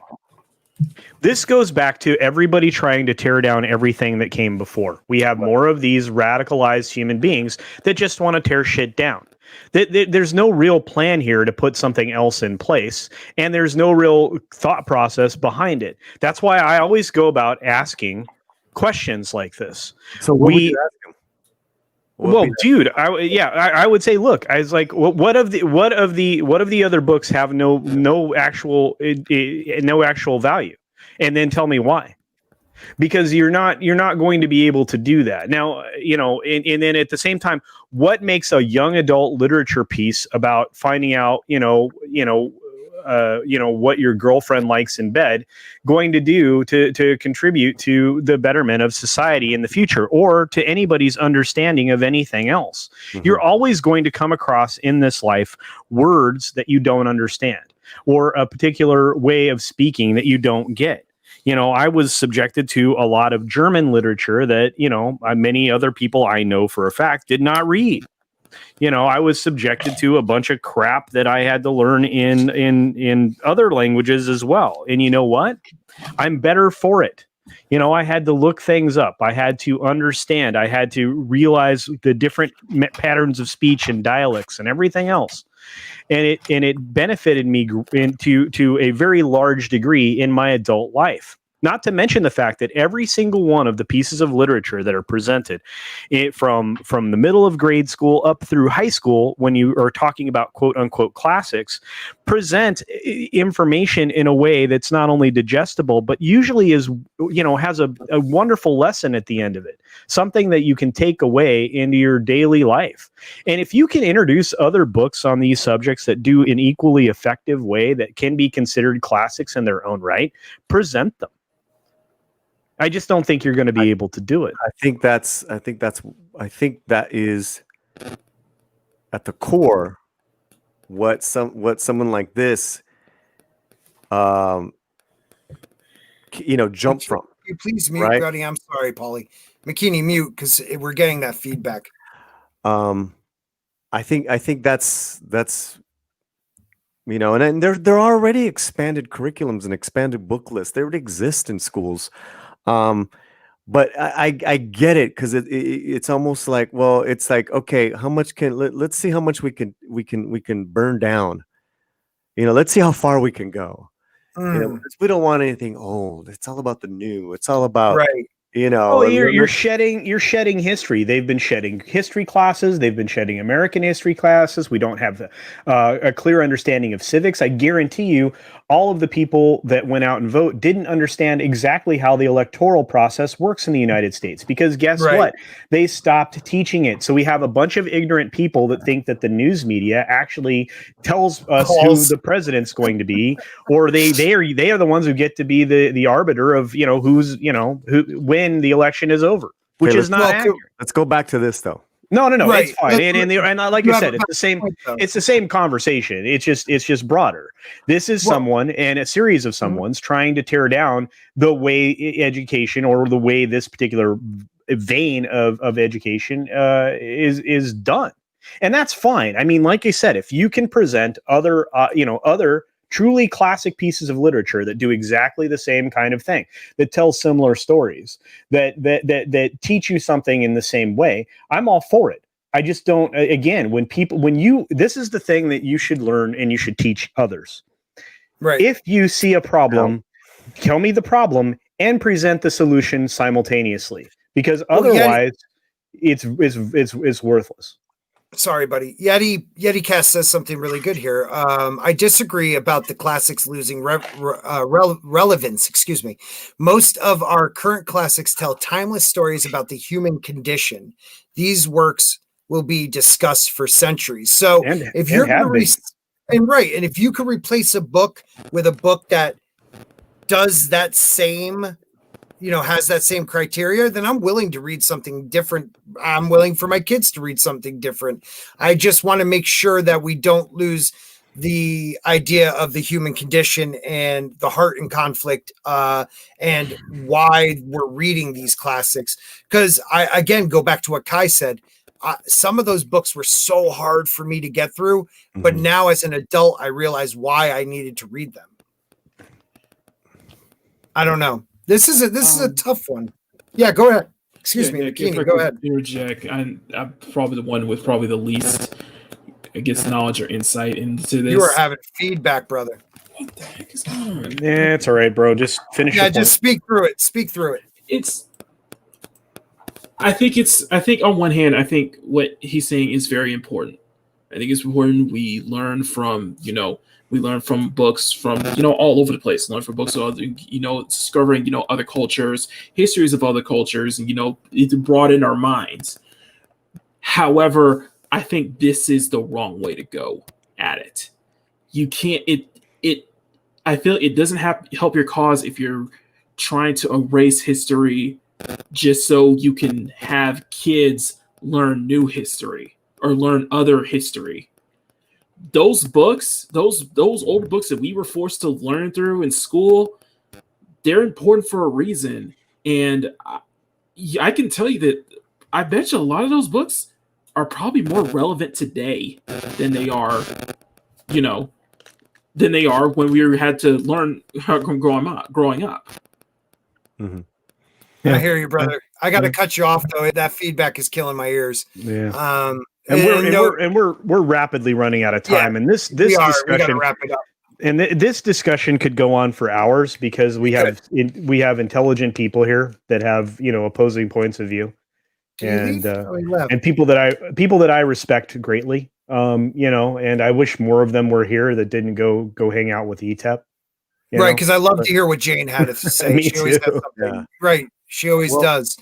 This goes back to everybody trying to tear down everything that came before. We have more of these radicalized human beings that just want to tear shit down. There's no real plan here to put something else in place, and there's no real thought process behind it. That's why I always go about asking questions like this. so what would you ask him? Well, dude, I would say, look, I was like, what of the other books have no actual value, and then tell me why, because you're not going to be able to do that now, and then at the same time, what makes a young adult literature piece about finding out, what your girlfriend likes in bed going to do to contribute to the betterment of society in the future or to anybody's understanding of anything else? Mm-hmm. You're always going to come across in this life words that you don't understand or a particular way of speaking that you don't get. I was subjected to a lot of German literature that, many other people I know for a fact did not read. I was subjected to a bunch of crap that I had to learn in other languages as well. And you know what? I'm better for it. I had to look things up. I had to understand. I had to realize the different patterns of speech and dialects and everything else. And it benefited me to a very large degree in my adult life. Not to mention the fact that every single one of the pieces of literature that are presented from the middle of grade school up through high school, when you are talking about quote unquote classics, present information in a way that's not only digestible, but usually has a wonderful lesson at the end of it, something that you can take away into your daily life. And if you can introduce other books on these subjects that do an equally effective way that can be considered classics in their own right, present them. I just don't think you're going to be able to do it. I think that is at the core what someone like this jump from. You please mute, right? buddy. I'm sorry, Paulie. McKinney, mute, because we're getting that feedback. I think that's and there are already expanded curriculums and expanded book lists. They already exist in schools. But I get it, because it's almost like, well, it's like, okay, how much let's see how much we can burn down. Let's see how far we can go. Because we don't want anything old. It's all about the new. It's all about right. Oh, you're shedding history. They've been shedding history classes. They've been shedding American history classes. We don't have a clear understanding of civics. I guarantee you, all of the people that went out and vote didn't understand exactly how the electoral process works in the United States. Because guess what? They stopped teaching it. So we have a bunch of ignorant people that think that the news media actually tells us who the president's going to be, or they are the ones who get to be the arbiter of who's when the election is over, which is not accurate. Let's go back to this though. No, it's fine. And like I said, it's the same conversation. It's just broader. This is someone and a series of someone's trying to tear down the way education, or the way this particular vein of education is done. And that's fine. I mean, like I said, if you can present other truly classic pieces of literature that do exactly the same kind of thing, that tell similar stories, that teach you something in the same way, I'm all for it. I just don't, again, this is the thing that you should learn and you should teach others. Right. If you see a problem, tell me the problem and present the solution simultaneously, because otherwise it's worthless. Sorry, buddy. YetiCast says something really good here. I disagree about the classics losing relevance. Excuse me. Most of our current classics tell timeless stories about the human condition. These works will be discussed for centuries. So if you're and if you could replace a book with a book that does that same, has that same criteria, then I'm willing to read something different. I'm willing for my kids to read something different. I just want to make sure that we don't lose the idea of the human condition and the heart and conflict, and why we're reading these classics. Because I, again, go back to what Kai said. Some of those books were so hard for me to get through, but now as an adult, I realize why I needed to read them. I don't know. This is a tough one. Yeah, go ahead. Excuse me, Bikini, go ahead. Interject. I'm probably the one with probably the least, I guess, knowledge or insight into this. You are having feedback, brother. What the heck is going on? Yeah, it's all right, bro. Just finish. Yeah, just speak through it. Speak through it. I think on one hand, I think what he's saying is very important. I think it's important we learn from, books from, all over the place. Learn from books of other, discovering, other cultures, histories of other cultures, and, to broaden our minds. However, I think this is the wrong way to go at it. You can't, I feel it doesn't help your cause if you're trying to erase history just so you can have kids learn new history or learn other history. Those books, those old books that we were forced to learn through in school, they're important for a reason. And I can tell you that I bet you a lot of those books are probably more relevant today than they are, when we had to learn growing up. Mm-hmm. I hear you, brother. I got to cut you off though. That feedback is killing my ears. Yeah. We're rapidly running out of time, and this discussion. We gotta wrap it up. And this discussion could go on for hours because we have intelligent people here that have opposing points of view, and people that I respect greatly. And I wish more of them were here that didn't go hang out with ETEP. Right, because I love to hear what Jayne had to say. Me she always too. has something. Yeah. Right, she always does.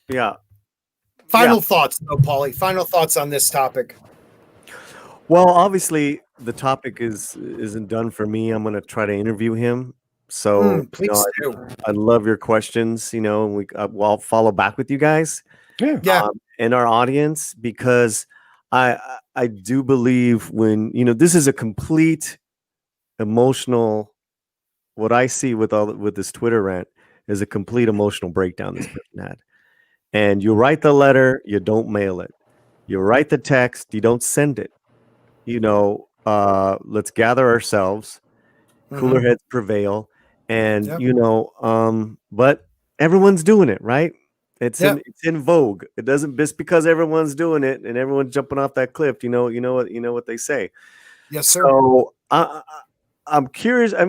Yeah. Final thoughts, though, Paulie. Final thoughts on this topic. Well, obviously, the topic isn't done for me. I'm going to try to interview him. So please do. I love your questions. And I'll follow back with you guys. Yeah. And our audience, because I do believe when this is a complete emotional. What I see with this Twitter rant is a complete emotional breakdown this person had. And you write the letter, you don't mail it. You write the text, you don't send it. Let's gather ourselves. Cooler heads prevail. And but everyone's doing it, right? It's in vogue. It doesn't just because everyone's doing it and everyone's jumping off that cliff. You know what they say. Yes, sir. So I'm curious. I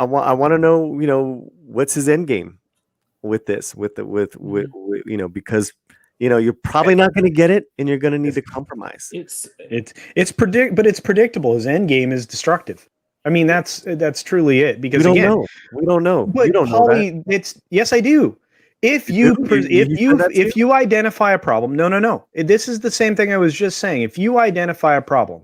want to know, what's his end game? with this, with you know, because you know you're probably not going to get it, and you're going to need to compromise. It's predictable. His end game is destructive. I mean, that's truly it. Because we don't know. But you don't Paulie, know that. it's yes, I do. If you identify a problem, no. This is the same thing I was just saying. If you identify a problem,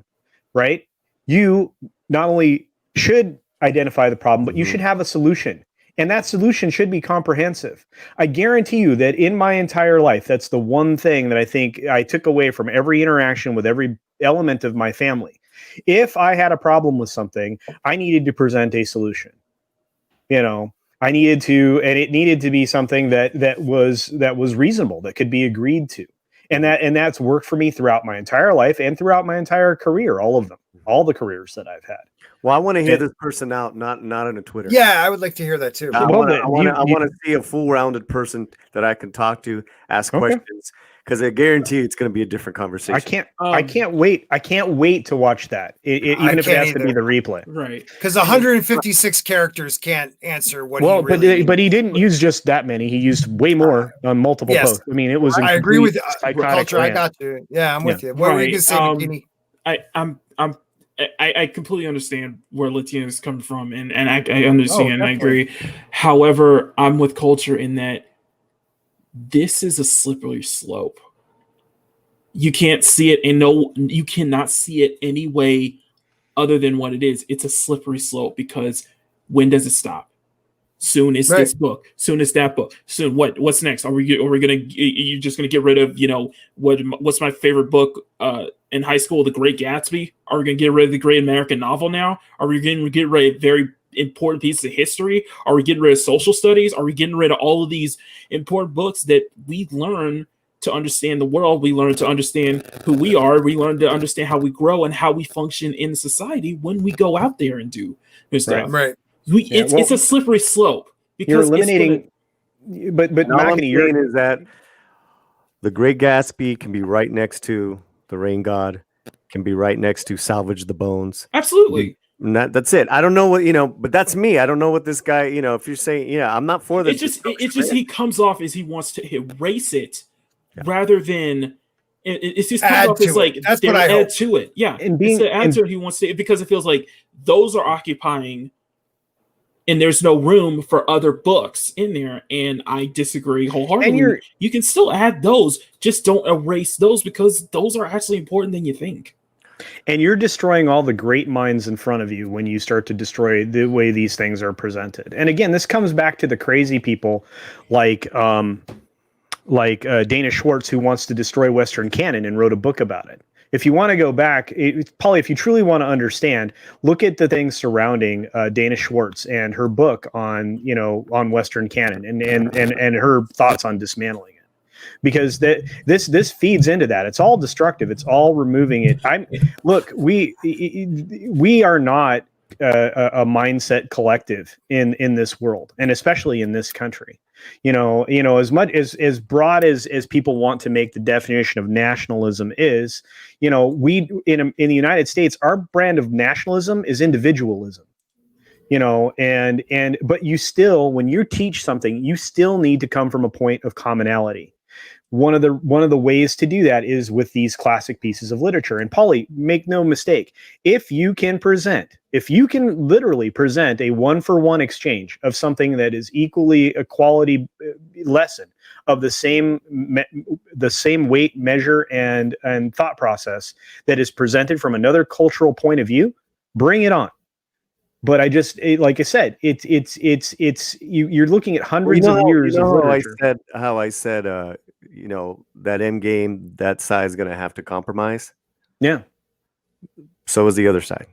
right, you not only should identify the problem, but you should have a solution. And that solution should be comprehensive. I guarantee you that in my entire life, that's the one thing that I think I took away from every interaction with every element of my family. If I had a problem with something, I needed to present a solution. You know, I needed to, and it needed to be something that was reasonable, that could be agreed to. And that's worked for me throughout my entire life and throughout my entire career, all of them, all the careers that I've had. Well, I want to hear this person out, not on a Twitter. Yeah, I would like to hear that too. I want to see a full-rounded person that I can talk to, ask questions, because I guarantee it's going to be a different conversation. I can't wait. I can't wait to watch that. Even if it has to be the replay, right? Because 156 characters can't answer what. Well, he but he didn't use just that many. He used way more on multiple posts. I mean, it was. I agree with culture. I got you. Yeah, I'm with you. What were you going to say, Bikini? I completely understand where Latinos come from, and I understand and I agree. However, I'm with culture in that this is a slippery slope. You can't see it, and you cannot see it any way other than what it is. It's a slippery slope because when does it stop? Soon is this book. Soon is that book. Soon what's next? Are we you're just gonna get rid of, you know, what's my favorite book in high school, The Great Gatsby? Are we gonna get rid of the Great American Novel now? Are we gonna get rid of very important pieces of history? Are we getting rid of social studies? Are we getting rid of all of these important books that we learn to understand the world? We learn to understand who we are. We learn to understand how we grow and how we function in society when we go out there and do this stuff. Right. It's a slippery slope because you're eliminating. But all I'm saying is that The Great Gatsby can be right next to The Rain God, can be right next to Salvage the Bones. Absolutely. And that's it. I don't know what, you know, but that's me. I don't know what this guy, you know, if you're saying, yeah, I'm not for this. It's just he comes off as he wants to erase it rather than it's just comes off as like that's what I add to it. Yeah. And he wants to, because it feels like those are occupying and there's no room for other books in there. And I disagree wholeheartedly. And you can still add those, just don't erase those because those are actually important than you think. And you're destroying all the great minds in front of you when you start to destroy the way these things are presented. And again, this comes back to the crazy people like Dana Schwartz, who wants to destroy Western canon and wrote a book about it. If you want to go back, Paulie, if you truly want to understand, look at the things surrounding Dana Schwartz and her book on Western canon and her thoughts on dismantling it. Because this feeds into that. It's all destructive. It's all removing it. We are not a mindset collective in this world, and especially in this country. As much as broad as people want to make the definition of nationalism is, we in the United States, our brand of nationalism is individualism. But you still, when you teach something, you still need to come from a point of commonality. One of the ways to do that is with these classic pieces of literature. And Paulie, make no mistake, if you can literally present a 1-for-1 exchange of something that is equally a quality lesson of the same weight, measure, and thought process that is presented from another cultural point of view, bring it on. But like I said, you're looking at hundreds of years of literature. How I said, that end game, that side is going to have to compromise. Yeah. So is the other side.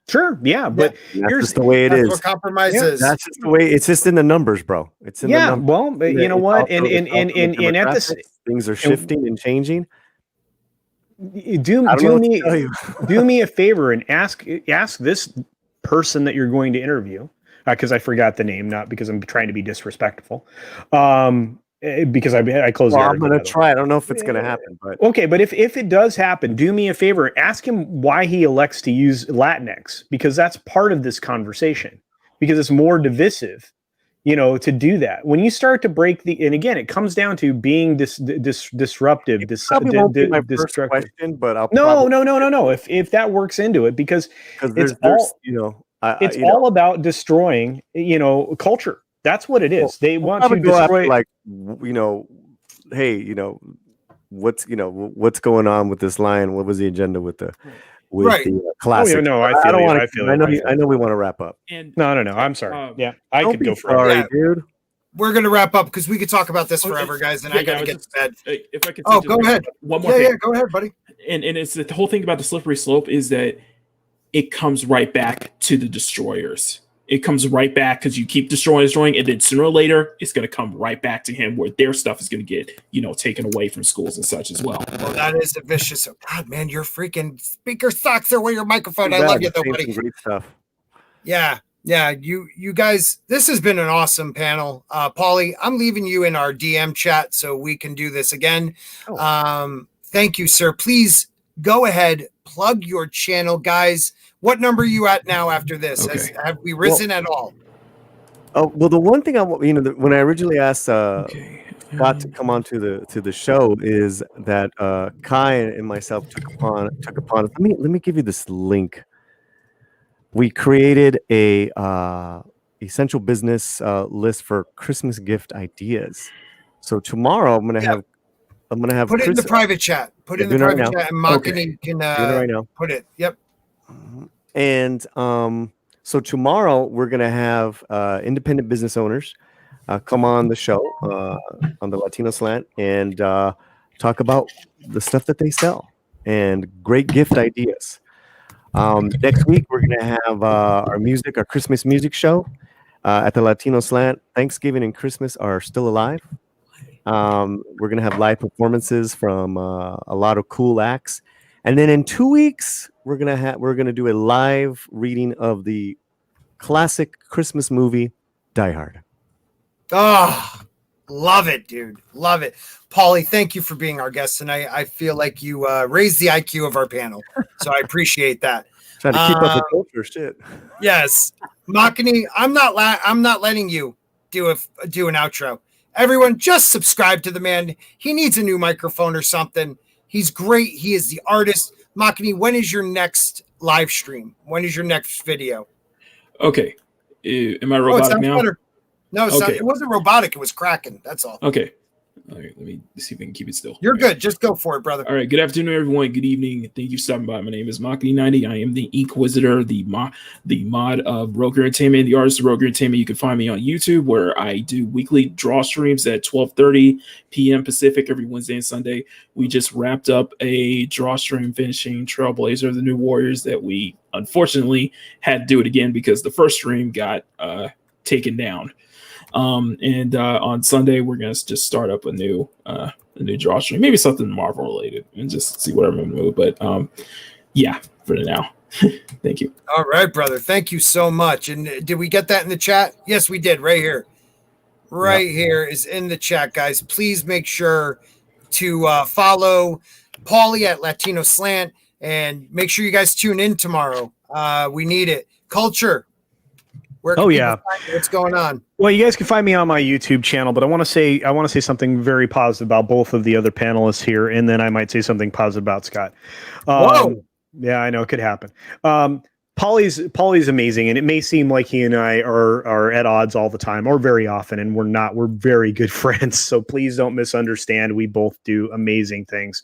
Sure. Yeah. But that's just the way it is. What compromise is. That's just the way. It's just in the numbers, bro. It's in the numbers. Well, but you know what? And at this, things are shifting and changing. Do me a favor and ask this person that you're going to interview, because I forgot the name, not because I'm trying to be disrespectful, because I closed. Well, I'm going to try. I don't know if it's going to happen, but okay. But if it does happen, do me a favor and ask him why he elects to use Latinx, because that's part of this conversation, because it's more divisive to do that. When you start to break and again, it comes down to being disruptive, Probably won't be my first destructive. question, but I'll No. If that works into it, because it's all about destroying, culture. That's what it is. They want to destroy. Hey, what's going on with this lion? What was the agenda with the classic? Oh, no, I know we want to wrap up. No. I'm sorry. I could go for sorry, dude. We're gonna wrap up because we could talk about this forever, guys, and I gotta get to bed. If I could, go ahead. One more thing. Yeah, go ahead, buddy. And it's the whole thing about the slippery slope is that it comes right back to the destroyers. It comes right back because you keep destroying, and then sooner or later it's going to come right back to him where their stuff is going to get, taken away from schools and such as well. Well, that is a vicious. God, man, your freaking speaker sucks. Or with your microphone. I love you, though, buddy. Great stuff. Yeah. You guys, this has been an awesome panel. Paulie, I'm leaving you in our DM chat so we can do this again. Thank you, sir. Please go ahead, plug your channel, guys. What number are you at now after this? Okay. Have we risen at all? Oh, well, the one thing when I originally asked Scott to come on to the show is that Kai and myself took upon it. Let me give you this link. We created a essential business list for Christmas gift ideas. So tomorrow I'm gonna have put it in the private chat. Put it in the private chat, and Makani can right now. Put it. Yep. And so tomorrow we're gonna have independent business owners come on the show on the Latino Slant and talk about the stuff that they sell and great gift ideas. Next week we're gonna have our Christmas music show at the Latino Slant. Thanksgiving and Christmas are still alive. We're gonna have live performances from a lot of cool acts. And then in 2 weeks, we're gonna do a live reading of the classic Christmas movie, Die Hard. Oh, love it, dude. Love it. Paulie, thank you for being our guest tonight. I feel like you raised the IQ of our panel. So I appreciate that. Trying to keep up the culture, shit. Yes. Makani, I'm not letting you do an outro. Everyone, just subscribe to the man. He needs a new microphone or something. He's great. He is the artist. Makani, when is your next live stream? When is your next video? Okay. Am I robotic now? Better. No, it wasn't robotic. It was cracking. That's all. Okay. All right. Let me see if I can keep it still. You're good. Just go for it, brother. All right. Good afternoon, everyone. Good evening. Thank you for stopping by. My name is Makani90. I am the Inquisitor, the mod of Rogue Entertainment, the artist of Rogue Entertainment. You can find me on YouTube where I do weekly draw streams at 12:30 p.m. Pacific every Wednesday and Sunday. We just wrapped up a draw stream finishing Trailblazer of the New Warriors that we unfortunately had to do it again because the first stream got taken down. And on Sunday we're gonna just start up a new draw stream, maybe something Marvel related, and just see what I'm gonna move. But yeah, for now. Thank you. All right, brother. Thank you so much. And did we get that in the chat? Yes, we did. Right here. Here is in the chat, guys. Please make sure to follow Paulie at Latino Slant and make sure you guys tune in tomorrow. We need it. Culture. Where can people find you? What's going on? Well, you guys can find me on my YouTube channel, but I want to say something very positive about both of the other panelists here, and then I might say something positive about Scott. Whoa! Yeah, I know it could happen. Paulie's amazing, and it may seem like he and I are at odds all the time, or very often, and we're not. We're very good friends, so please don't misunderstand. We both do amazing things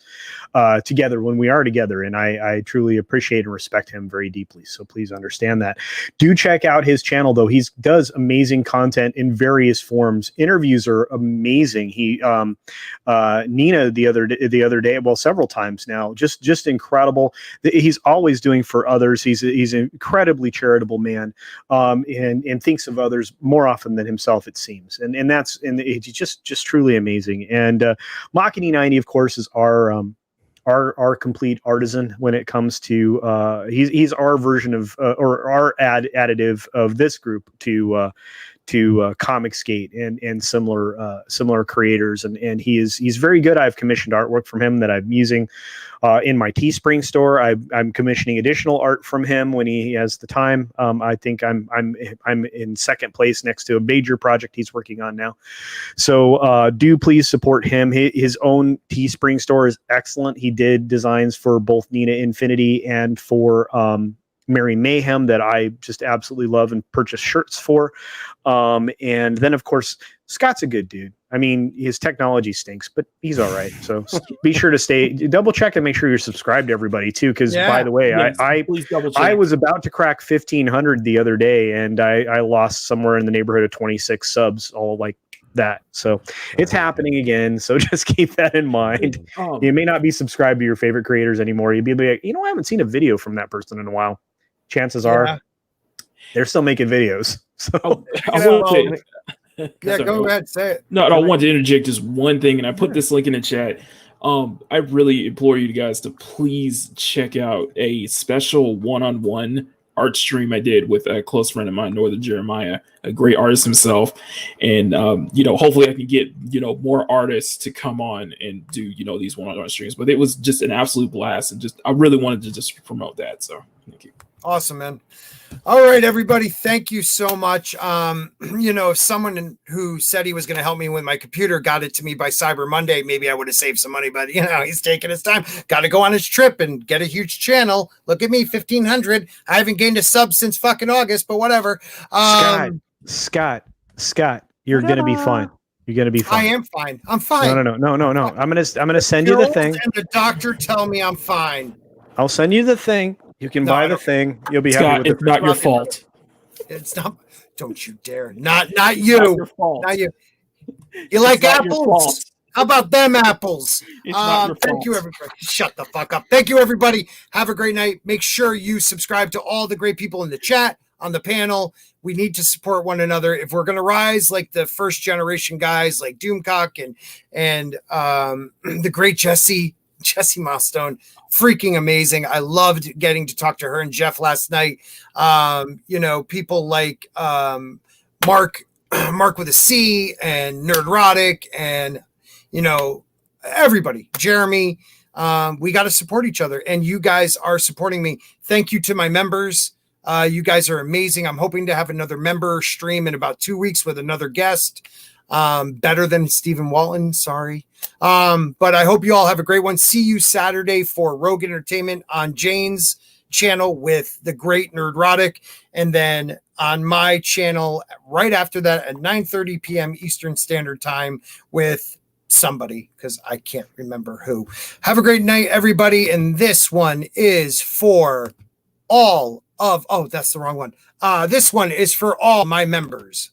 together when we are together, and I truly appreciate and respect him very deeply. So please understand that. Do check out his channel, though. He does amazing content in various forms. Interviews are amazing. He Nina the other day, well, several times now, just incredible. He's always doing for others. He's an incredibly charitable man, and thinks of others more often than himself, it seems. And it's just truly amazing. And Makani90, of course, is our complete artisan when it comes to he's our version of or our additive of this group to Comicsgate and similar creators, and he's very good. I've commissioned artwork from him that I'm using in my Teespring store. I'm commissioning additional art from him when he has the time. I think I'm in second place next to a major project he's working on now. So do please support him. His own Teespring store is excellent. He did designs for both Nina Infinity and for Mary Mayhem that I just absolutely love and purchase shirts for. And then, of course, Scott's a good dude. I mean, his technology stinks, but he's all right. So be sure to double check and make sure you're subscribed to everybody too. Because by the way, Yes, I was about to crack 1,500 the other day, and I lost somewhere in the neighborhood of 26 subs, all like that. So it's happening again. So just keep that in mind. You may not be subscribed to your favorite creators anymore. You'd be like, I haven't seen a video from that person in a while. Chances are they're still making videos. So go ahead, say it. No, I want to interject just one thing, and I put this link in the chat. I really implore you guys to please check out a special one-on-one art stream I did with a close friend of mine, Northern Jeremiah, a great artist himself. And hopefully I can get more artists to come on and do these one-on-one streams. But it was just an absolute blast, and I really wanted to just promote that. So thank you. Awesome, man. All right, everybody. Thank you so much. Someone who said he was going to help me with my computer got it to me by Cyber Monday. Maybe I would have saved some money, but he's taking his time. Got to go on his trip and get a huge channel. Look at me, 1,500. I haven't gained a sub since fucking August, but whatever. Scott, you're going to be fine. You're going to be fine. I am fine. I'm fine. No. I'm going to send you the thing. And the doctor tell me I'm fine. I'll send you the thing. You can buy the thing. You'll be happy with it. It's not your fault. It's not. Don't you dare. Not you. Not your fault. Not you. You like apples? How about them apples? Thank you, everybody. Shut the fuck up. Thank you, everybody. Have a great night. Make sure you subscribe to all the great people in the chat, on the panel. We need to support one another. If we're going to rise like the first generation guys like Doomcock and the great Jessie Milestone, freaking amazing. I loved getting to talk to her and Jeff last night. People like Mark with a C and Nerdrotic and everybody, Jeremy. We got to support each other, and you guys are supporting me. Thank you to my members. You guys are amazing. I'm hoping to have another member stream in about 2 weeks with another guest. Better than Stephen Walton, sorry. But I hope you all have a great one. See you Saturday for Rogue Entertainment on Jayne's channel with the great Nerdrotic, and then on my channel right after that at 9:30 p.m. Eastern Standard Time with somebody, because I can't remember who. Have a great night, everybody. And this one is for all of, that's the wrong one. This one is for all my members.